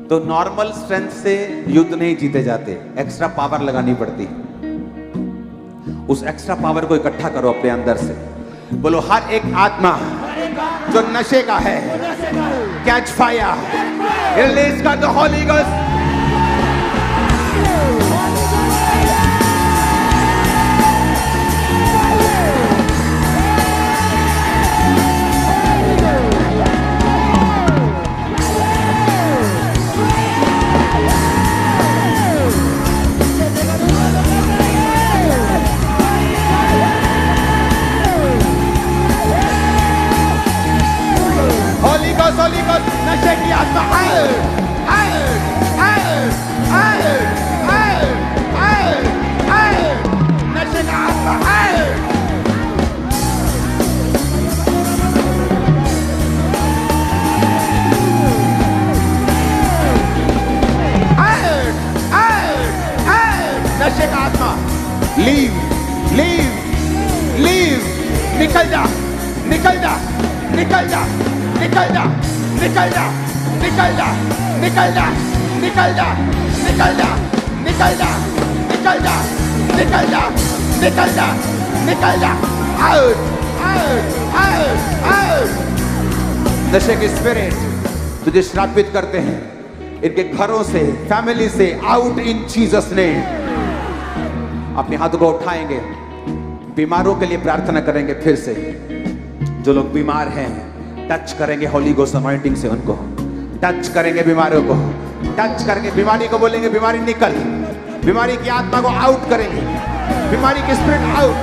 B: तो नॉर्मल स्ट्रेंथ से युद्ध नहीं जीते जाते, एक्स्ट्रा पावर लगानी पड़ती। उस एक्स्ट्रा पावर को इकट्ठा करो अपने अंदर से। बोलो हर एक आत्मा जो नशे का है, कैच फायर, रिलीज कर दो होली गोस्ट। होली गोस्ट, नशे की आत्मा नशे का आत्मा नशे का आत्मा लीव लीव लीव, निकल जा निकल जा निकल जा निकल जा निकल जा निकल जा निकल जा निकल जा निकल जा निकल जा निकल जा निकल जा निकल जा निकल जा आउट आउट आउट आउट। नशे के स्पिरिट तुझे श्रापित करते हैं, इनके घरों से, फैमिली से आउट इन जीसस नेम। अपने हाथों को उठाएंगे, बीमारों के लिए प्रार्थना करेंगे। फिर से जो लोग बीमार हैं टच करेंगे होली गोस्ट अनॉइंटिंग से, उनको टच करेंगे, बीमारियों को टच करेंगे, बीमारी को बोलेंगे बीमारी निकल, बीमारी की आत्मा को आउट करेंगे, बीमारी की स्पिरिट आउट,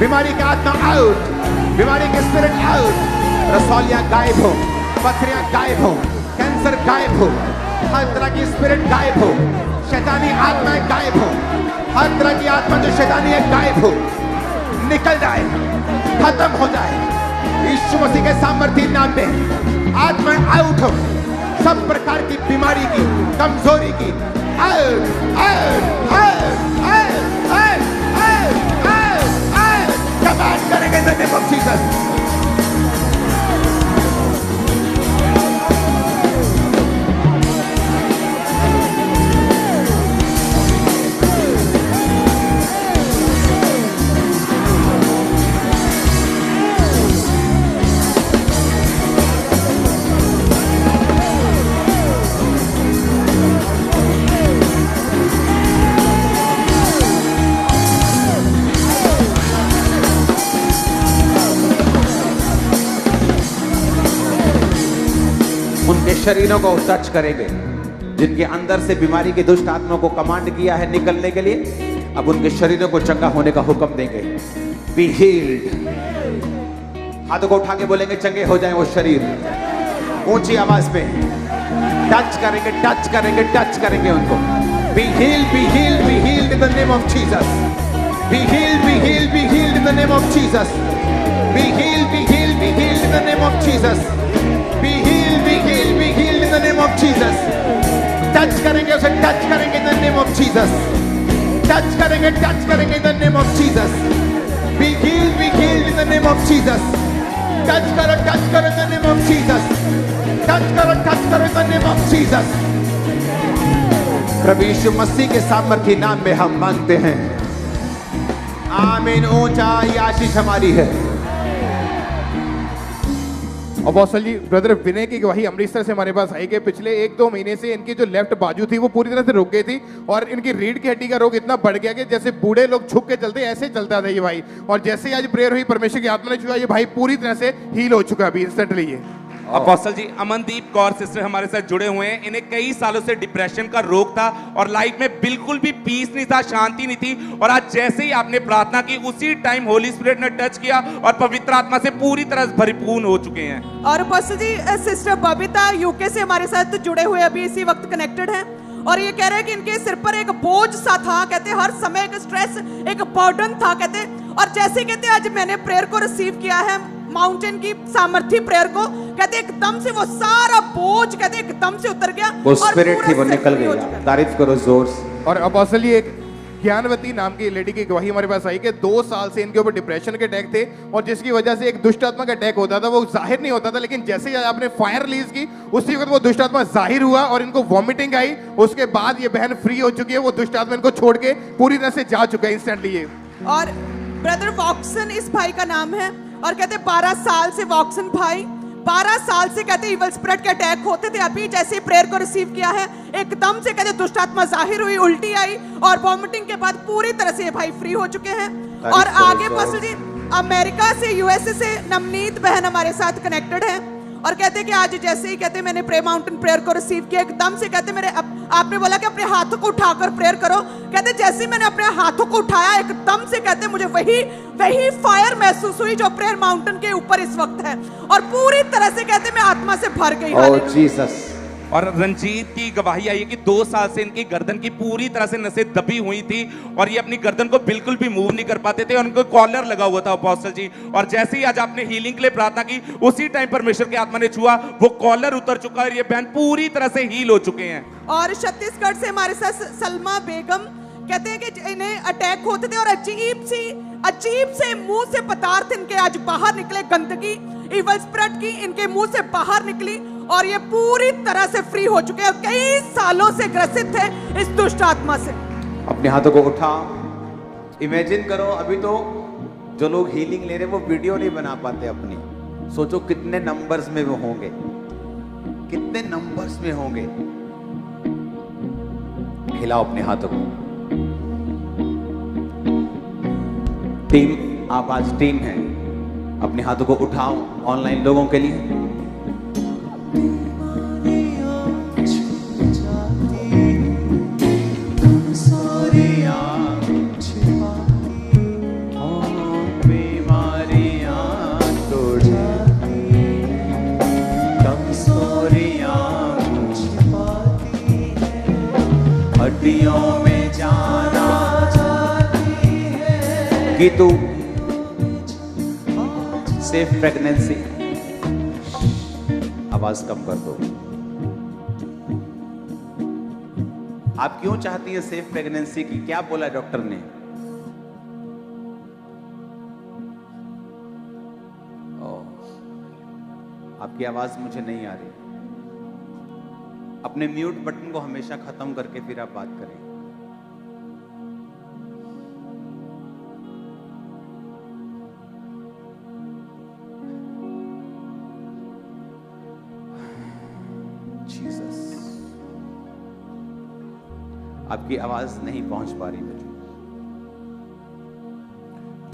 B: बीमारी की आत्मा आउट, बीमारी की स्पिरिट आउट। रसौलियां गायब हो, पथरियां गायब हो, कैंसर गायब हो, हर तरह की स्पिरिट गायब हो, शैतानी आत्माएं गायब हो, हर तरह की आत्मा जो शैतानी है गायब हो, निकल जाए, खत्म हो जाए यीशु मसीह के सामर्थ्य नाम में। आत्मा आउट हो, सब प्रकार की बीमारी की, कमजोरी की out out out out out out out. Command करेंगे in the name of Jesus. उनके शरीरों को टच करेंगे, जिनके अंदर से बीमारी की दुष्ट आत्मा को कमांड किया है निकलने के लिए, अब उनके शरीरों को चंगा होने का हुक्म देंगे। Be healed. हाथों को उठा के बोलेंगे चंगे हो जाएं वो शरीर, ऊंची आवाज में टच करेंगे, टच करेंगे, टच करेंगे उनको। B healed, be healed, be healed in the name of Jesus. Be healed, be healed, be healed in the name of Jesus. Be healed, be healed, be healed in the name of Jesus. Be healed, be healed, be healed in the name of Jesus. Touch करेंगे उसे, touch करेंगे in the name of Jesus. Touch करेंगे in the name of Jesus. Be healed in the name of Jesus. Touch करो in the name of Jesus. Touch करो in the name of Jesus. प्रभु यीशु मसीह के सामर्थ्य नाम में हम मांगते हैं, आमीन। ऊंचा आशीष हमारी है।
C: अपोस्टल जी, ब्रदर विनय की गवाही अमृतसर से हमारे पास आई कि पिछले 1-2 महीने से इनकी जो लेफ्ट बाजू थी वो पूरी तरह से रुक गई थी और इनकी रीढ़ की हड्डी का रोग इतना बढ़ गया कि जैसे बूढ़े लोग झुक के चलते ऐसे चलता था ये भाई। और जैसे ही आज प्रेयर हुई, परमेश्वर की आत्मा ने छुआ, ये भाई पूरी तरह से हील हो चुका अभी इंस्टेंटली। ये
D: अपोस्टल जी, अमनदीप कौर सिस्टर हमारे साथ जुड़े हुए हैं। इन्हें कई सालों से डिप्रेशन का रोग था और लाइफ में बिल्कुल भी पीस नहीं था, शांति नहीं थी। और आज जैसे ही आपने प्रार्थना की, उसी टाइम होली स्पिरिट ने टच किया और पवित्र आत्मा से पूरी तरह परिपूर्ण हो चुके हैं।
E: और अपोस्टल जी, सिस्टर बबीता यूके से हमारे साथ जुड़े हुए अभी इसी वक्त कनेक्टेड हैं और ये कह रहे हैं कि इनके सिर पर एक बोझ सा था, कहते हर समय एक स्ट्रेस, एक बर्डन था कहते। और जैसे कहते आज मैंने प्रेयर को रिसीव किया है, माउंटेन की सामर्थ्य प्रेयर को, कहते एकदम से वो सारा बोझ कहते एकदम से उतर गया,
B: वो स्पिरिट थी वो निकल गई। तारीफ करो जोर से।
C: और अपोस्टल जी, एक ज्ञानवती नाम की लेडी की गवाही हमारे पास आई कि 2 साल से इनके ऊपर डिप्रेशन के अटैक थे और जिसकी वजह से एक दुष्ट आत्मा का अटैक होता था, वो जाहिर नहीं होता था, लेकिन जैसे ही आपने फायर रिलीज की उसी वक्त वो दुष्ट आत्मा जाहिर हुआ और इनको वॉमिटिंग आई। उसके बाद ये बहन फ्री हो चुकी है, वो दुष्ट आत्मा इनको छोड़ के पूरी तरह से जा चुका है इंस्टेंटली ये।
E: और ब्रदर वॉक्सन इस भाई का नाम है और कहते 12 साल से वॉक्सन भाई 12 साल से कहते इवल स्पिरिट के अटैक होते थे। अभी जैसे ही प्रेयर को रिसीव किया है एकदम से कहते दुष्ट आत्मा जाहिर हुई, उल्टी आई और वॉमिटिंग के बाद पूरी तरह से ये भाई फ्री हो चुके हैं। और आगे पास्टर जी अमेरिका से यूएसए से नवनीत बहन हमारे साथ कनेक्टेड है और कहते कि आज जैसे ही कहते मैंने प्रे माउंटेन प्रेयर को रिसीव किया एकदम से कहते मेरे आपने बोला कि अपने हाथों को उठाकर प्रेयर करो, कहते जैसे मैंने अपने हाथों को उठाया एकदम से कहते मुझे वही फायर महसूस हुई जो प्रेयर माउंटेन के ऊपर इस वक्त है और पूरी तरह से कहते मैं आत्मा से भर गई।
B: ओह जीसस।
D: और रंजीत की गवाही आई है कि 2 साल से इनकी गर्दन की पूरी तरह से नसें दबी हुई थी और ये अपनी गर्दन को बिल्कुल भी मूव नहीं कर पाते थे, उनको कॉलर लगा हुआ था अपोस्टल जी। और जैसे ही आज आपने हीलिंग के लिए प्रार्थना की उसी टाइम परमेश्वर की आत्मा ने छुआ, वो कॉलर उतर चुका है और ये बहन पूरी तरह से हील हो चुके हैं।
E: और छत्तीसगढ़ से हमारे साथ सलमा बेगम कहते हैं कि इन्हें अटैक होते थे और अजीब से मुंह से पदार्थ इनके आज बाहर निकले, गंदगी इवल स्पिरिट की इनके मुंह से बाहर निकली और ये पूरी तरह से फ्री हो चुके हैं। कई सालों से ग्रसित थे इस दुष्ट आत्मा से।
B: अपने हाथों को उठा, इमेजिन करो अभी तो जो लोग हीलिंग ले रहे हैं वो वीडियो नहीं बना पाते अपनी, सोचो कितने नंबर्स में वो होंगे, कितने नंबर्स में होंगे। हिलाओ अपने हाथों को। टीम, आप आज टीम है, अपने हाथों को उठाओ ऑनलाइन लोगों के लिए।
A: हड्डियों में जाना चाहती है
B: कि तू सेफ प्रेगनेंसी, आवाज कम कर दो। आप क्यों चाहती है सेफ प्रेगनेंसी की? क्या बोला डॉक्टर ने? आपकी आवाज मुझे नहीं आ रही। अपने म्यूट बटन को हमेशा खत्म करके फिर आप बात करें। जीसस, आपकी आवाज नहीं पहुंच पा रही मुझे।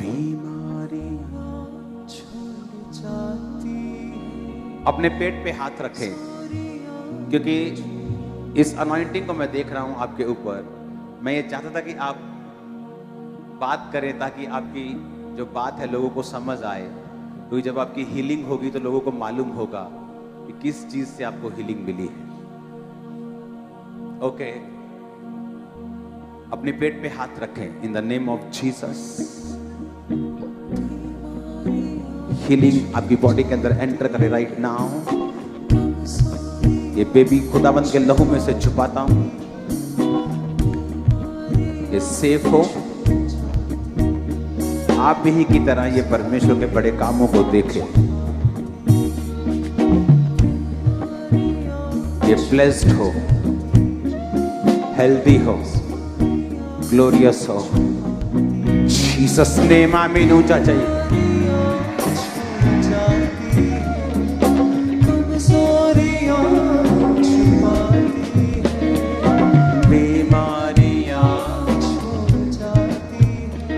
B: बीमारियां छूट जाती, अपने पेट पे हाथ रखें क्योंकि इस अनॉइंटिंग को मैं देख रहा हूं आपके ऊपर। मैं ये चाहता था कि आप बात करें ताकि आपकी जो बात है लोगों को समझ आए, क्योंकि जब आपकी हीलिंग होगी तो लोगों को मालूम होगा कि किस चीज से आपको हीलिंग मिली है। ओके, अपने पेट पे हाथ रखें इन the name of Jesus. Healing आपकी बॉडी के अंदर एंटर करे राइट नाउ। ये बेबी खुदाबंद के लहू में से छुपाता हूं, ये सेफ हो। आप भी की तरह ये परमेश्वर के बड़े कामों को देखें। ये ब्लेस्ड हो, हेल्दी हो, ग्लोरियस हो। जीसस नेम आमीन। ऊंचा चाहिए।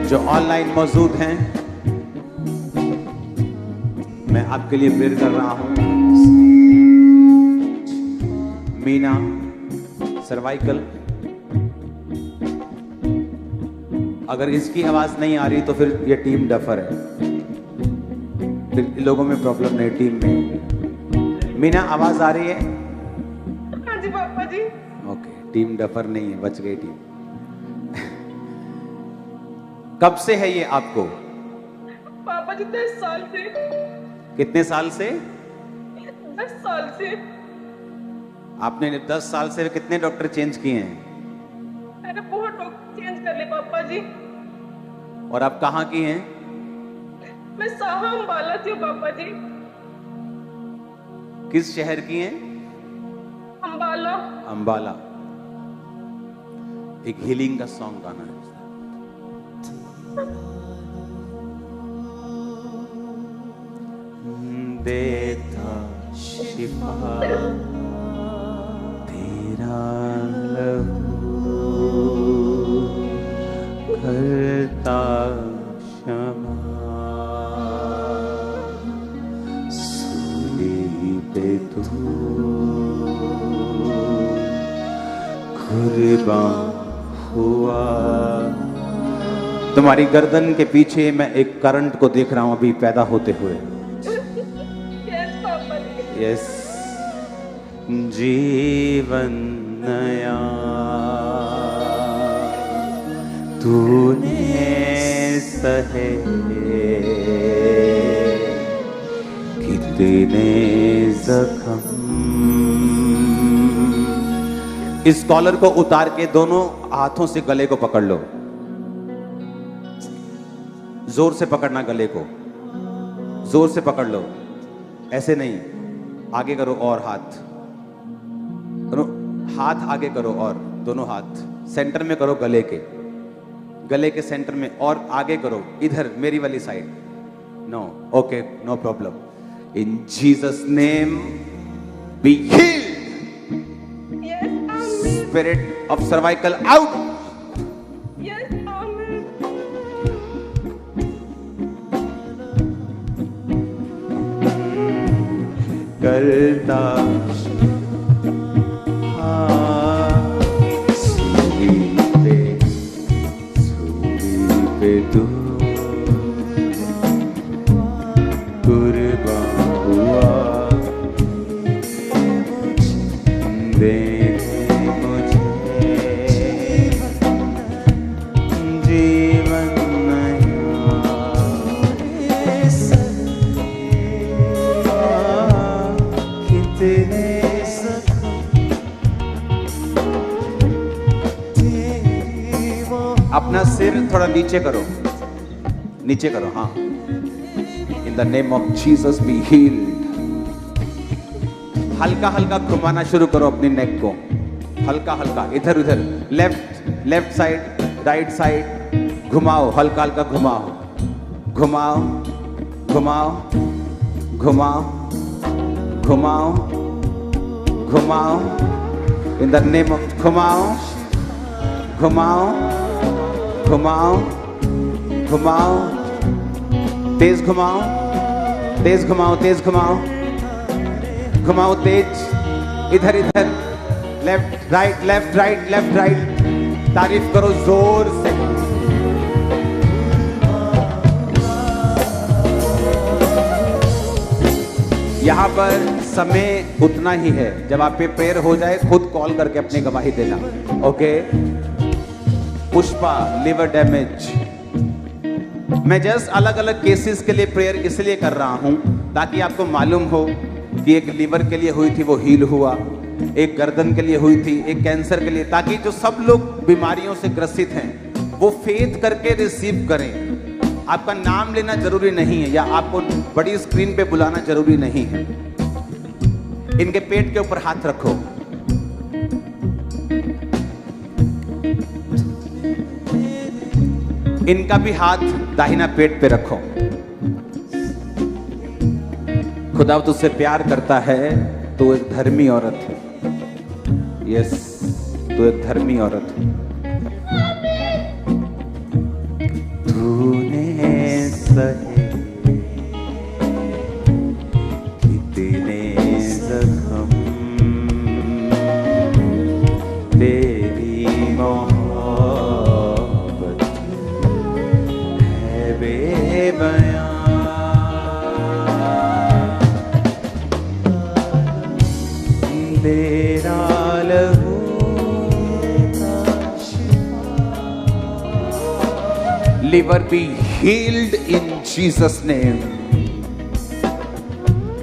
B: जो ऑनलाइन मौजूद हैं, मैं आपके लिए प्रेयर कर रहा हूं। मीना सर्वाइकल, अगर इसकी आवाज नहीं आ रही तो फिर ये टीम डफर है, फिर लोगों में प्रॉब्लम नहीं, टीम में। मीना आवाज आ रही है?
F: हाँ जी पापा जी।
B: ओके, टीम डफर नहीं है, बच गई टीम। कब से है ये आपको?
F: पापा जी 10 साल से।
B: कितने साल से?
F: 10 साल से।
B: आपने 10 साल से कितने डॉक्टर चेंज किए हैं?
F: मैंने बहुत डॉक्टर चेंज कर लिए पापा जी।
B: और आप कहाँ की हैं?
F: मैं साहा अम्बाला से हूँ पापा जी।
B: किस शहर की हैं?
F: अम्बाला।
B: अंबाला। एक हीलिंग का सॉन्ग गाना है। देता शिफा तेरा लहू करता क्षमा सूली पे तू कुर्बान हुआ। तुम्हारी गर्दन के पीछे मैं एक करंट को देख रहा हूं अभी पैदा होते हुए।
F: यस पापा जी।
B: यस, जीवन नया तूने सहे कितने जख्म। इस कॉलर को उतार के दोनों हाथों से गले को पकड़ लो, जोर से पकड़ना, गले को जोर से पकड़ लो, ऐसे नहीं, आगे करो और हाथ करो, हाथ आगे करो और दोनों हाथ सेंटर में करो, गले के सेंटर में, और आगे करो इधर मेरी वाली side. No, okay, no problem. In Jesus name be healed.
F: Yes आमीन।
B: Spirit of cervical out.
F: Yes आमीन।
B: करता सूली पे तू कुर्बान हुआ। दे मुझे जीवन अपना सिर थोड़ा नीचे करो, नीचे करो, हाँ। इन the name of Jesus be heeled. हल्का हल्का घुमाना शुरू करो अपनी नेक को, हल्का हल्का, इधर उधर, लेफ्ट साइड, राइट साइड, घुमाओ, हल्का हल्का घुमाओ, घुमाओ घुमाओ घुमाओ घुमाओ घुमाओ। इन द नेम ऑफ, घुमाओ घुमाओ घुमाओ घुमाओ, तेज घुमाओ, तेज घुमाओ, तेज घुमाओ, घुमाओ तेज, इधर इधर, left right, left right, left right. तारीफ करो जोर से। यहां पर समय उतना ही है, जब आप पे प्रेयर हो जाए खुद कॉल करके अपनी गवाही देना। ओके। Pushpa, liver damage. मैं जस्ट अलग अलग केसेस के लिए प्रेयर इसलिए कर रहा हूं ताकि आपको मालूम हो कि एक लिवर के लिए हुई थी वो हील हुआ, एक गर्दन के लिए हुई थी, एक कैंसर के लिए, ताकि जो सब लोग बीमारियों से ग्रसित हैं वो फेथ करके रिसीव करें। आपका नाम लेना जरूरी नहीं है या आपको बड़ी स्क्रीन पे बुलाना जरूरी नहीं है। इनके पेट के ऊपर हाथ रखो, इनका भी हाथ दाहिना पेट पे रखो। खुदा तुझसे प्यार करता है, तो एक धर्मी औरत है। यस, तो एक धर्मी औरत है। तूने सहे कितने जख्म, तेरी मोहब्बत है बेबयां। तेरा लहू liver be healed in Jesus name।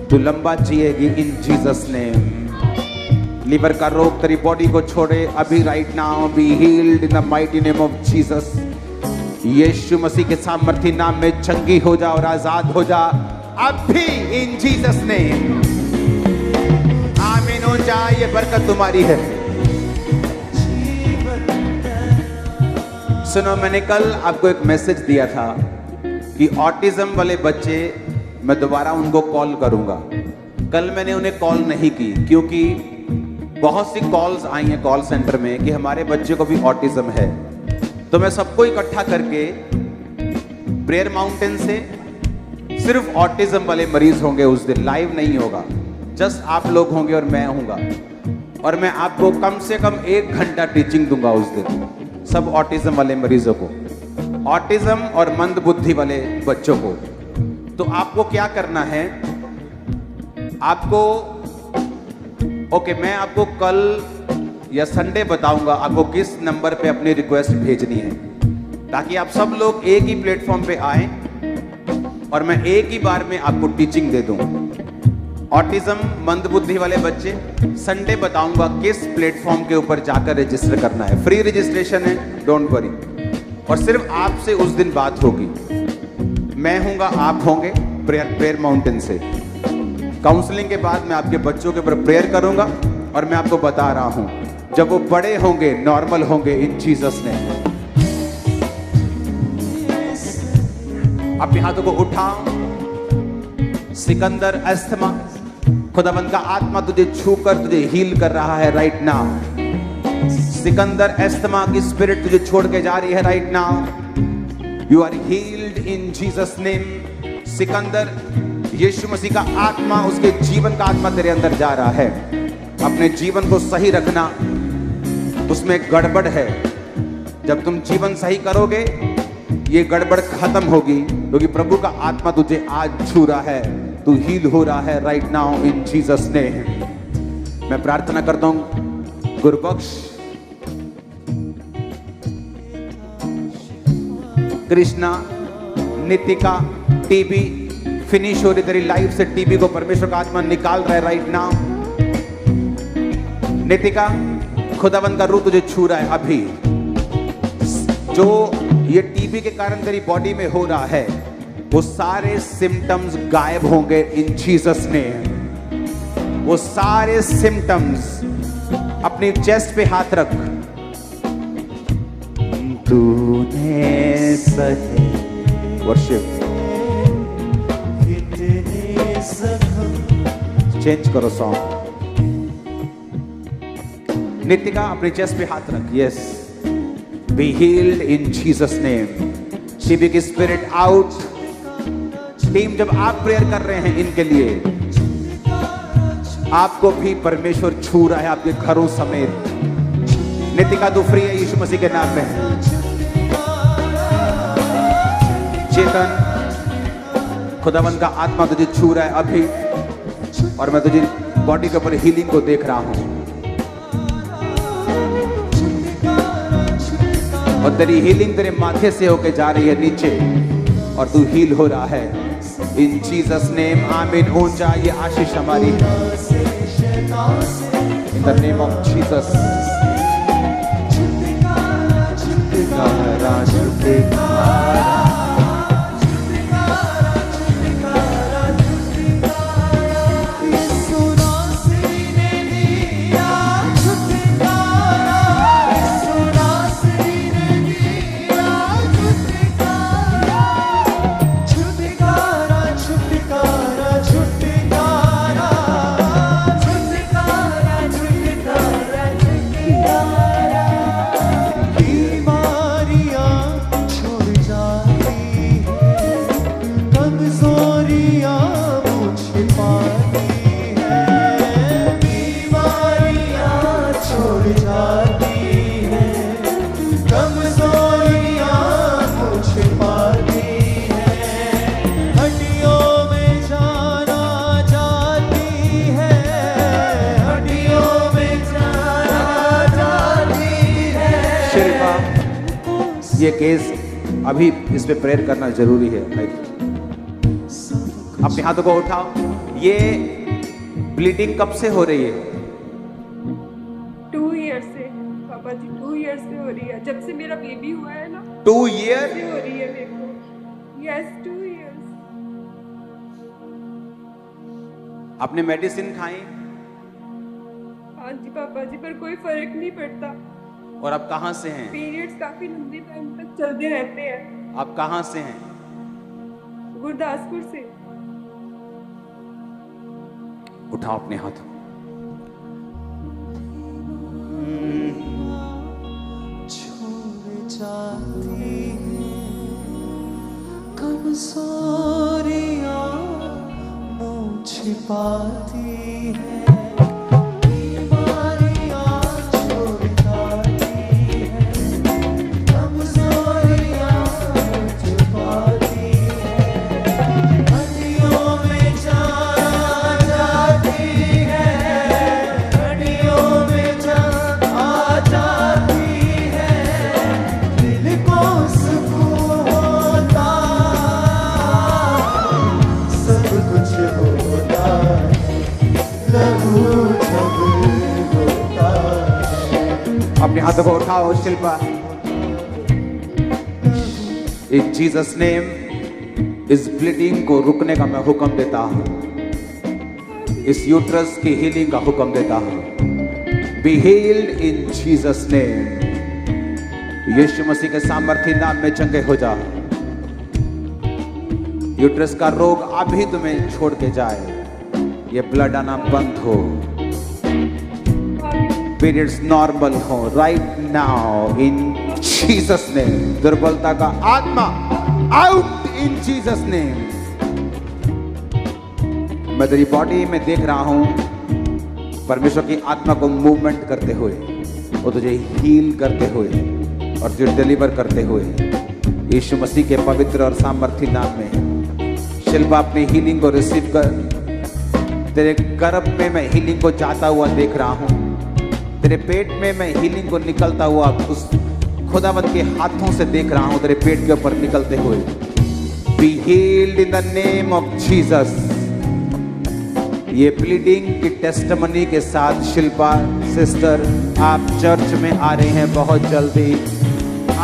B: तू लंबा जिएगी in Jesus name। लीवर का रोग तेरी बॉडी को छोड़े अभी, right now be healed in the mighty name of Jesus. यीशु मसीह के सामर्थी नाम में चंगी हो जा और आजाद हो जा अभी, इन जीसस नेम। आमीन हो जा, ये बरकत तुम्हारी है। सुनो, मैंने कल आपको एक मैसेज दिया था कि ऑटिज्म वाले बच्चे मैं दोबारा उनको कॉल करूंगा। कल मैंने उन्हें कॉल नहीं की क्योंकि बहुत सी कॉल्स आई हैं कॉल सेंटर में कि हमारे बच्चे को भी ऑटिज्म है। तो मैं सबको इकट्ठा करके प्रेयर माउंटेन से सिर्फ ऑटिज्म वाले मरीज होंगे उस दिन, लाइव नहीं होगा, जस्ट आप लोग होंगे और मैं होऊंगा। और मैं आपको कम से कम 1 घंटा टीचिंग दूंगा उस दिन, सब ऑटिज्म वाले मरीजों को, ऑटिज्म और मंद बुद्धि वाले बच्चों को। तो आपको क्या करना है, आपको मैं आपको कल या संडे बताऊंगा आपको किस नंबर पे अपनी रिक्वेस्ट भेजनी है, ताकि आप सब लोग एक ही प्लेटफॉर्म पे आए और मैं एक ही बार में आपको टीचिंग दे दूं। ऑटिज्म मंद बुद्धि वाले बच्चे संडे बताऊंगा किस प्लेटफॉर्म के ऊपर जाकर रजिस्टर करना है। फ्री रजिस्ट्रेशन है, डोंट वरी। और सिर्फ आपसे उस दिन बात होगी, मैं हूंगा, आप होंगे, प्रेयर माउंटेन से। काउंसलिंग के बाद मैं आपके बच्चों के ऊपर प्रेयर करूंगा और मैं आपको बता रहा हूं जब वो बड़े होंगे नॉर्मल होंगे इन जीसस ने। अपने हाथों को उठाओ। सिकंदर अस्थमा, खुदावंद का आत्मा तुझे छूकर तुझे हील कर रहा है राइट नाउ। सिकंदर अस्थमा की स्पिरिट तुझे छोड़ के जा रही है right now. You are healed in Jesus name. Sikandar, यीशु मसीह का आत्मा, उसके जीवन का आत्मा तेरे अंदर जा रहा है। अपने जीवन को सही रखना, उसमें गड़बड़ है। जब तुम जीवन सही करोगे ये गड़बड़ खत्म होगी, क्योंकि प्रभु का आत्मा तुझे आज छू रहा है, तू हील हो रहा है राइट नाउ इन जीसस नेम। मैं प्रार्थना करता हूं, गुरबख्श, कृष्णा, नितिका, टीबी फिनिश हो रही तेरी लाइफ से, टीबी को परमेश्वर का आत्मा निकाल रहा है राइट नाउ। नितिका, खुदावंद का रूह तुझे छू रहा है अभी। जो ये टीबी के कारण तेरी बॉडी में हो रहा है वो सारे सिम्टम्स गायब होंगे इन जीसस नेम। वो सारे सिम्टम्स, अपनी चेस्ट पे हाथ रख। तूने सहे वर्शिप, चेंज करो सॉन्ग। नितिका, अपनी चेस्ट पे हाथ रख। Yes, B healed in Jesus name. TB की स्पिरिट आउट। टीम, जब आप प्रेयर कर रहे हैं इनके लिए, आपको भी परमेश्वर छू रहा है आपके घरों समेत। नितिका, तू फ्री है यीशु मसीह के नाम में। चेतन, खुदावंद का आत्मा तुझे छू रहा है अभी, और मैं तुझे बॉडी के ऊपर हीलिंग को देख रहा हूं। और तेरी हीलिंग तेरे माथे से होके जा रही है नीचे, और तू हील हो रहा है इन जीसस नेम। आमीन। ऊंचा ये आशीष हमारी इन द नेम ऑफ जीसस। ये केस अभी इस पे प्रेयर करना जरूरी है। अपने हाथों को उठाओ। ये ब्लीडिंग कब से हो रही है?
F: मेरा बेबी हुआ है ना,
B: 2 year?
F: ऐसे हो रही है मेरे को। Yes 2 years।
B: आपने मेडिसिन खाई
F: हाँ जी पापा जी, पर कोई फर्क नहीं पड़ता।
B: और आप कहाँ से हैं?
F: पीरियड्स काफी लंबे टाइम तक चलते रहते हैं।
B: आप कहाँ से हैं?
F: गुरदासपुर से।
B: उठाओ अपने हाथ।
A: छोड़ जाती है कमजोरियां, मुँह छिपाती है, बीमारियां छोड़ जाती है, कमजोरियां मुँह छिपाती है, हड्डियों में जान जाती है, हड्डियों में जान आ जाती है, दिल को सुकून होता, सब कुछ होता है, लहू जब होता है।
B: अपने हाथों को उठाओ शिल्पा। इन जीसस नेम इस ब्लीडिंग को रुकने का मैं हुक्म देता हूं। इस यूट्रस की हीलिंग का हुक्म देता हूं। Be healed in Jesus name. यीशु मसीह के सामर्थ्य नाम में चंगे हो जाओ। यूट्रस का रोग अभी तुम्हें छोड़ के जाए। ये ब्लड आना बंद हो, पीरियड्स नॉर्मल हो राइट नाउ इन जीसस नेम। दुर्बलता का आत्मा आउट इन जीसस नेम। मैं तेरी बॉडी में देख रहा हूं परमेश्वर की आत्मा को मूवमेंट करते हुए, वो तुझे हील करते हुए और तुझे डिलीवर करते हुए यीशु मसीह के पवित्र और सामर्थ्य नाम में। शिल्पा अपनी हीलिंग को रिसीव कर। तेरे गर्भ में मैं हीलिंग को जाता हुआ देख रहा हूं। तेरे पेट में मैं हीलिंग को निकलता हुआ उस खुदावंत के हाथों से देख रहा हूं, तेरे पेट के ऊपर निकलते हुए। B healed in the name of Jesus. ये ब्लीडिंग की टेस्टमनी के साथ शिल्पा सिस्टर आप चर्च में आ रहे हैं बहुत जल्दी।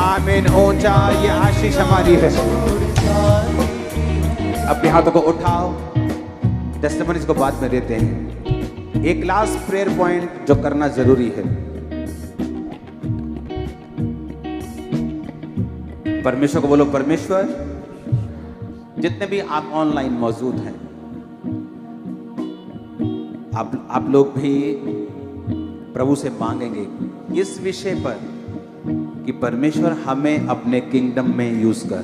B: आमीन। ऊंचा ये आशीष हमारी है। अपने हाथों को उठाओ। टेस्टमनीज को बाद में देते हैं। एक लास्ट प्रेयर पॉइंट जो करना जरूरी है। परमेश्वर को बोलो, परमेश्वर जितने भी आप ऑनलाइन मौजूद हैं, आप लोग भी प्रभु से मांगेंगे इस विषय पर कि परमेश्वर हमें अपने किंगडम में यूज कर।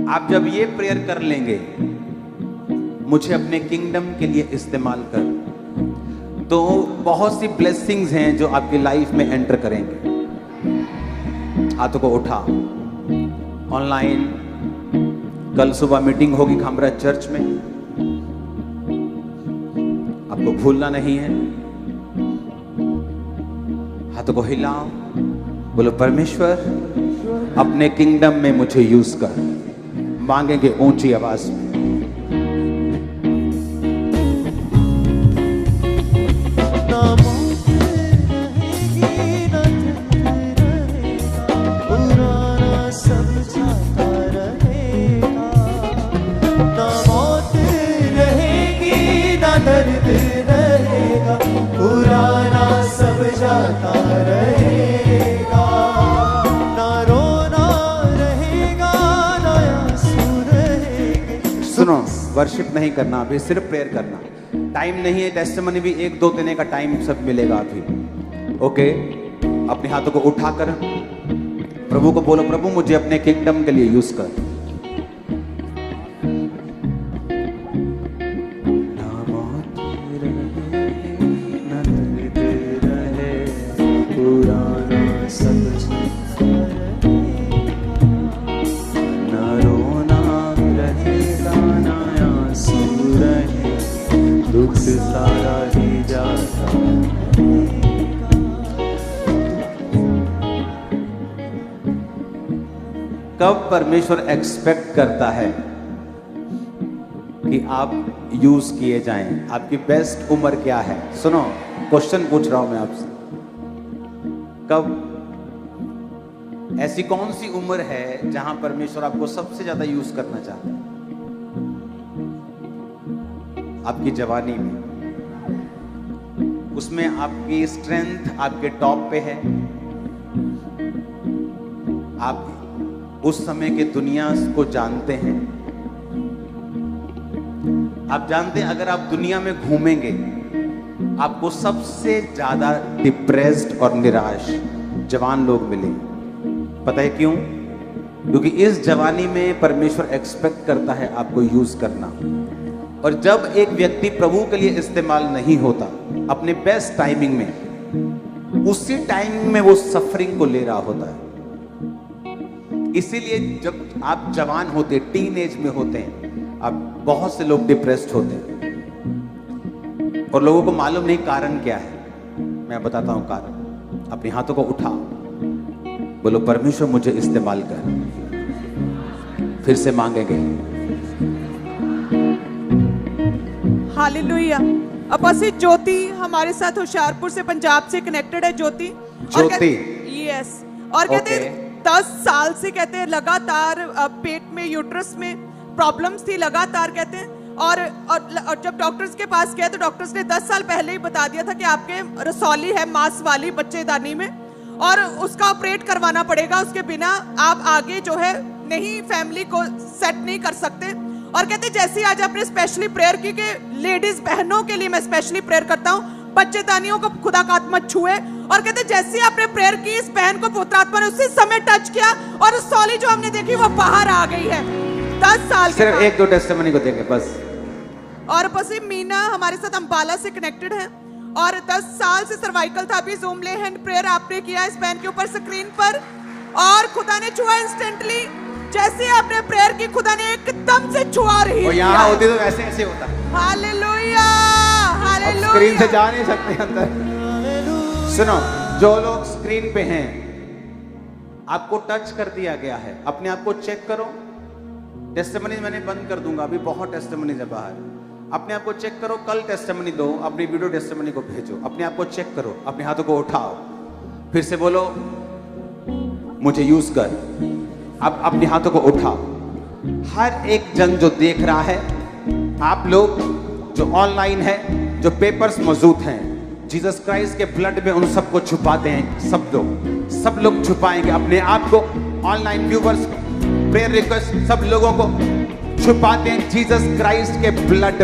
B: आप जब ये प्रेयर कर लेंगे, मुझे अपने किंगडम के लिए इस्तेमाल कर, तो बहुत सी ब्लेसिंग्स हैं जो आपकी लाइफ में एंटर करेंगे। हाथों को उठा। ऑनलाइन कल सुबह मीटिंग होगी खामरा चर्च में, आपको भूलना नहीं है। हाथों को हिलाओ, बोलो परमेश्वर अपने किंगडम में मुझे यूज कर। मांगेंगे ऊंची आवाज में।
A: ना मौत रहेगी, ना दर्द रहेगा, पुराना सब जाता रहेगा। ना मौत रहेगी, ना दर्द रहेगा, पुराना सब जाता रहेगा। ना रोना रहेगा, ना आंसू रहेंगे।
B: सुनो, वर्शिप नहीं करना, अभी सिर्फ प्रेयर करना। टाइम नहीं है, टेस्टिमनी भी 1-2 देने का टाइम सब मिलेगा अभी। ओके, अपने हाथों को उठाकर प्रभु को बोलो, प्रभु मुझे अपने किंगडम के लिए यूज कर।
A: ना मौत रहे, ना दर्द रहे, पुराना सब जाता रहेगा। ना रोना रहेगा, ना आंसू रहे, दुख सारा ही जाता रहेगा।
B: कब परमेश्वर एक्सपेक्ट करता है कि आप यूज किए जाएं? आपकी बेस्ट उम्र क्या है? सुनो, क्वेश्चन पूछ रहा हूं मैं आपसे। कब ऐसी कौन सी उम्र है जहां परमेश्वर आपको सबसे ज्यादा यूज करना चाहता है? आपकी जवानी में, उसमें आपकी स्ट्रेंथ आपके टॉप पे है। आप उस समय के दुनिया को जानते हैं। आप जानते हैं अगर आप दुनिया में घूमेंगे आपको सबसे ज्यादा डिप्रेस्ड और निराश जवान लोग मिलेंगे। पता है क्यों? क्योंकि इस जवानी में परमेश्वर एक्सपेक्ट करता है आपको यूज करना। और जब एक व्यक्ति प्रभु के लिए इस्तेमाल नहीं होता अपने बेस्ट टाइमिंग में, उसी टाइमिंग में वो सफरिंग को ले रहा होता है। इसीलिए जब आप जवान होते, टीन एज में होते हैं, आप बहुत से लोग डिप्रेस्ड होते हैं और लोगों को मालूम नहीं कारण क्या है। मैं बताता हूं कारण। अपने हाथों को उठाओ, बोलो परमेश्वर मुझे इस्तेमाल कर। फिर से मांगेंगे।
E: हालेलुया। अपोस्टल ज्योति हमारे साथ होशियारपुर से, पंजाब से कनेक्टेड है। ज्योति यस, और कहते हैं 10 साल से कहते हैं लगातार पेट में, यूट्रस में प्रॉब्लम्स थी लगातार कहते हैं। और जब डॉक्टर्स के पास गए तो डॉक्टर्स ने 10 साल पहले ही बता दिया था कि आपके रसौली है मांस वाली बच्चेदानी में, और उसका ऑपरेट करवाना पड़ेगा। उसके बिना आप आगे जो है नहीं, फैमिली को सेट नहीं कर सकते। और कहते जैसे आज आपने स्पेशली प्रेयर की कि लेडीज बहनों के लिए मैं स्पेशली प्रेयर करता हूँ, बच्चेदानियों को खुदा का आत्मा छुए। और कहते जैसे आपने प्रेयर की, इस बहन को पवित्र आत्मा ने उसी समय टच किया और रसौली जो हमने देखी वो बाहर आ गई है। 10 साल
B: सिर्फ एक दो टेस्टिमनी को देंगे बस।
E: और बस मीना हमारे साथ अंबाला से कनेक्टेड है और 10 साल से सर्वाइकल था। अभी जूम ले हैंड प्रेयर आपने किया इस बहन के ऊपर स्क्रीन पर, और खुदा ने छुआ इंस्टेंटली। जैसे आपने प्रेयर की खुदा ने एकदम से छुआ रही है।
B: यहाँ होती तो ऐसे ऐसे होता।
E: Hallelujah, hallelujah.
B: स्क्रीन से जा नहीं सकते अंदर। सुनो, जो लोग स्क्रीन पे हैं, आपको टच कर दिया गया है, अपने आप को चेक करो। टेस्टिमनी मैंने बंद कर दूंगा, अभी बहुत टेस्टिमनी है बाहर। अपने आप को चेक करो, कल टेस्टिमनी दो, अपनी वीडियो टेस्टिमनी को भेजो। अपने आप को चेक करो, अपने हाथों को उठाओ, फिर से बोलो मुझे यूज कर। अब अपने हाथों को उठाओ। हर एक जन जो देख रहा है, आप लोग जो ऑनलाइन है, जो पेपर्स मौजूद हैं, जीसस क्राइस्ट के ब्लड में उन सबको छुपाते हैं। सब लोग छुपाएंगे अपने आप को। ऑनलाइन व्यूवर्स, प्रेयर रिक्वेस्ट, सब लोगों को छुपाते हैं जीसस क्राइस्ट के ब्लड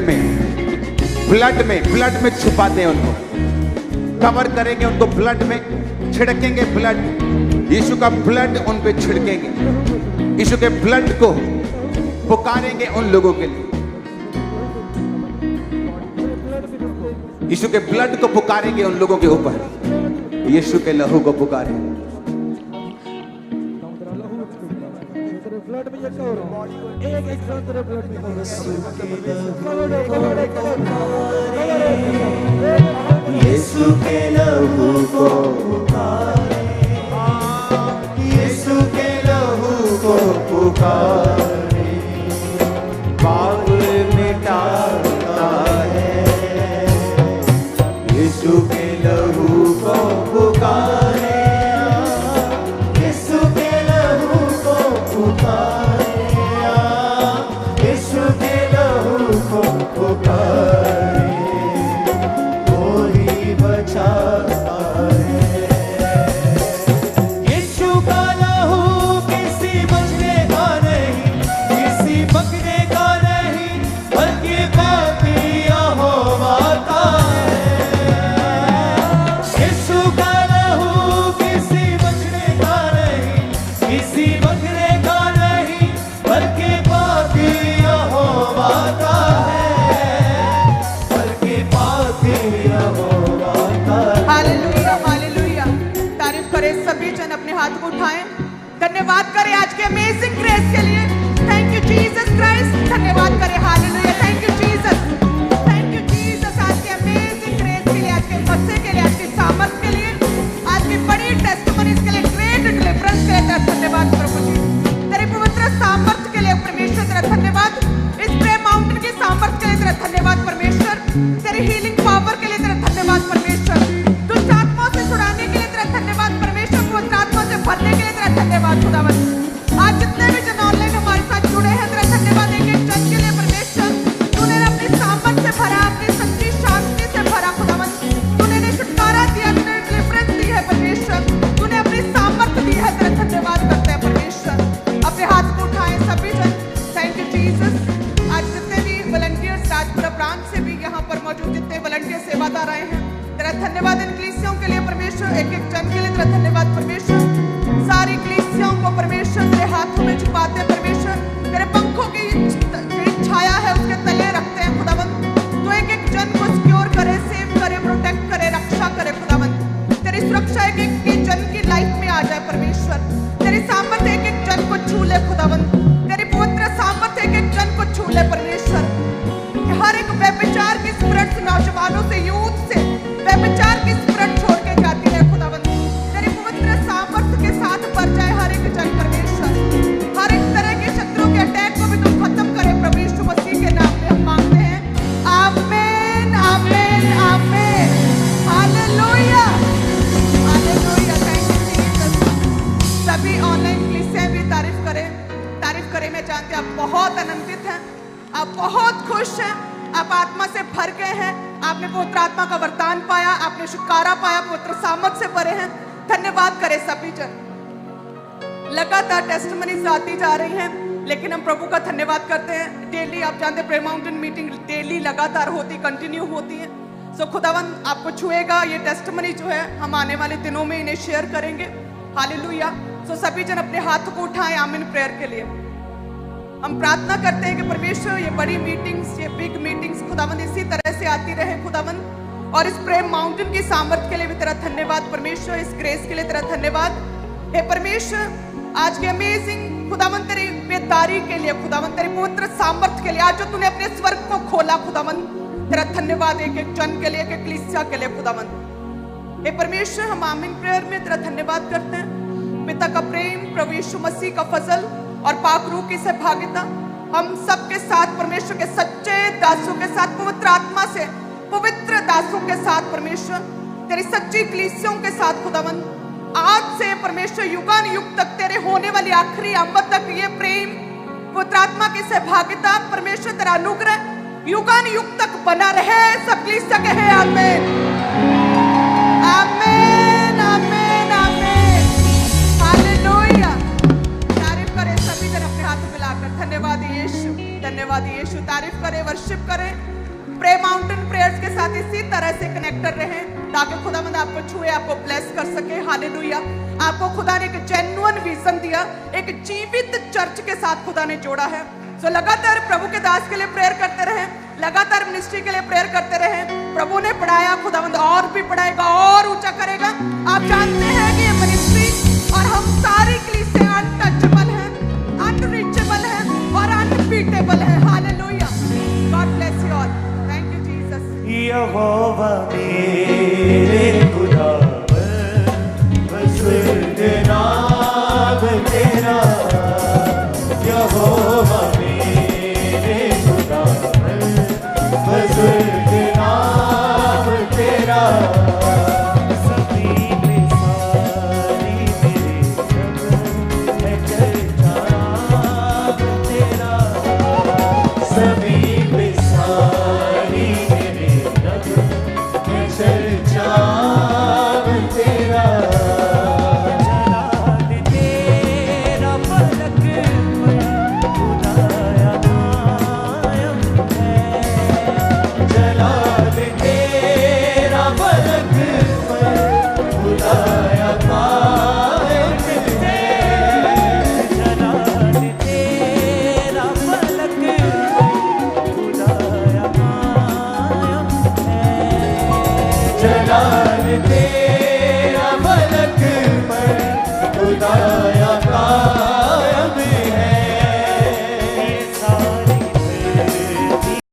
B: में छुपाते हैं उनको। कवर करेंगे उनको, ब्लड में छिड़केंगे। ब्लड, यीशु का ब्लड उन पे छिड़केंगे। यीशु के ब्लड को पुकारेंगे उन लोगों के लिए। यीशु के ब्लड को पुकारेंगे उन लोगों के ऊपर। यीशु के लहू को पुकारेंगे।
A: यीशु के लहू को पुकारे, यीशु के लहू को पुकारे, पाप मिटाता है। यीशु के लहू को पुकारे, यीशु के लहू को पुकारे, यीशु के लहू को पुकारे, कोई बचाता है। यीशु का लहू किसी बचने का नहीं, किसी पकने का नहीं, बल्कि पापी यहोवा का है। यीशु का लहू किसी बचने का नहीं, किसी पकने का नहीं, बल्कि पापी यहोवा का है, बल्कि पापी यहोवा का है।
E: Hallelujah, hallelujah. तारीफ करें सभी जन, अपने हाथ को उठाएं। धन्यवाद करें आज के अमेजिंग ग्रेस के लिए। Thank you Jesus Christ. धन्यवाद करें, hallelujah. Thank you Jesus, thank you Jesus आज के अमेजिंग ग्रेस के लिए, आज के बच्चे के लिए, आज की सामर्थ के लिए, आज की बड़ी टेस्टिमनीज के लिए, ग्रेट डिलीवरेंस के लिए धन्यवाद प्रभु जी। तेरे पवित्र सामर्थ के लिए परमेश्वर तेरा धन्यवाद। इस प्रेयर माउंटेन की सामर्थ के लिए तेरा धन्यवाद परमेश्वर। तेरी हीलिंग पावर के लिए तेरा धन्यवाद परमेश्वर। दुष्ट आत्माओं से छुड़ाने के लिए तेरा धन्यवाद परमेश्वर। पवित्र आत्मा से भरने के लिए तेरा धन्यवाद सेवादार आए हैं। तेरा धन्यवाद इन कलीसियों के लिए परमेश्वर, एक एक जन के लिए तेरा धन्यवाद परमेश्वर। सारी कलीसियों को परमेश्वर तेरे हाथों में छुपाते हैं परमेश्वर, तेरे पंखों की छाया है उसके तले रखते हैं खुदावंद। तो एक एक जन को सिक्योर करे, सेव करे, प्रोटेक्ट करे, रक्षा करे खुदावंद। तेरी सुरक्षा एक एक जन की लाइफ में आ जाए परमेश्वर। तेरी सामर्थ एक एक जन को छू ले खुदावंद। तेरी पवित्र सामर्थ एक एक जन को छू ले परमेश्वर। हर एक व्यभिचार की स्पिरिट नौजवानों से, यूथ से व्यभिचार की स्पिरिट छोड़ के जाती है खुदावंद। तेरी पवित्र सामर्थ के साथ भर जाए हर एक जन परमेश्वर। हर एक तरह के शत्रुओं के अटैक को भी तुम खत्म करे प्रभु यीशु मसीह के नाम में हम मांगते हैं। आमीन, आमीन, आमीन। Hallelujah, hallelujah. Thank you Jesus. सभी ऑनलाइन कलीसियां भी तारीफ करें, तारीफ करें। मैं जानती हूं आप बहुत आनंदित हैं, आप बहुत खुश हैं, आप आत्मा से भर गए हैं, आपने पवित्र आत्मा का वरदान पाया, आपने छुटकारा पाया, पवित्र सामर्थ से भरे हैं। धन्यवाद करें सभी जन। लगातार टेस्टिमनीज आती जा रही हैं, लेकिन हम प्रभु का धन्यवाद करते हैं। डेली आप जानते हैं प्रे माउंटेन मीटिंग डेली लगातार होती, कंटिन्यू होती है। सो खुदावंद आपको छुएगा। ये टेस्टिमनी जो है हम आने वाले दिनों में इन्हें शेयर करेंगे। हालेलुया। सो सभी जन अपने हाथ को उठाएं आमीन प्रेयर के लिए। हम प्रार्थना करते हैं कि परमेश्वर ये बड़ी मीटिंग्स, ये बिग मीटिंग्स खुदावंद इसी तरह से आती रहे खुदावंद। और इस प्रेम माउंटेन की सामर्थ के लिए भी तेरा धन्यवाद परमेश्वर, इस ग्रेस के लिए तेरा धन्यवाद। हे परमेश्वर, आज के अमेजिंग खुदावंद तेरी बेदारी के लिए खुदावंद, तेरी पवित्र सामर्थ के लिए, आज जो तूने अपने स्वर्ग को खोला खुदावंद, तेरा धन्यवाद एक एक जन के लिए, एक एक कलीसिया के लिए खुदावंद। हे परमेश्वर, हम आमीन प्रेयर में तेरा धन्यवाद करते हैं। पिता का प्रेम, प्रभु यीशु मसीह का फजल और पाक रूह की सहभागिता हम सबके साथ परमेश्वर के सच्चे दासों के साथ, पवित्र आत्मा से पवित्र दासों के साथ परमेश्वर, तेरी सच्ची कलीसियों के साथ खुदावंद, आज से परमेश्वर युगान युग तक तेरे होने वाली आखिरी आमद तक ये प्रेम, पवित्र आत्मा की सहभागिता परमेश्वर तेरा अनुग्रह युगान युग तक बना रहे। सब कलीसिया कहे आमीन, आमीन, आमीन, आमीन। हालेलुया। तारीफ करें सभी जन अपने हाथ मिलाकर। धन्यवाद यीशु, धन्यवाद यीशु। तारीफ करें, वर्शिप करें, प्रे माउंटेन प्रेयर्स के साथ इसी तरह से कनेक्टेड रहें ताकि खुदावंद आपको छुए, आपको ब्लेस कर सके। हालेलुया। आपको खुदा ने एक जेन्युइन विजन दिया, एक जीवित चर्च के साथ खुदा ने जोड़ा है। सो लगातार प्रभु के दास के लिए प्रेयर करते रहें, लगातार मिनिस्ट्री के लिए प्रेयर करते रहें। प्रभु ने पढ़ाया, खुदावंद और भी पढ़ाएगा और ऊंचा करेगा। आप जानते हैं कि ये मिनिस्ट्री और हम सारी कलीसिया अनटचेबल हैं, अनरीचेबल हैं और अनबीटेबल हैं। Hallelujah. God bless you all. Thank you Jesus.
A: यहोवा मेरे खुदावन, बसुर्ग नाम तेरा। यहोवा मेरे खुदावन, बसुर्ग नाम तेरा। सभी में सारी मेरे जग है चर्चा नाम तेरा। सभी में सारी मेरे जग है चर्चा नाम तेरा। जलाल तेरा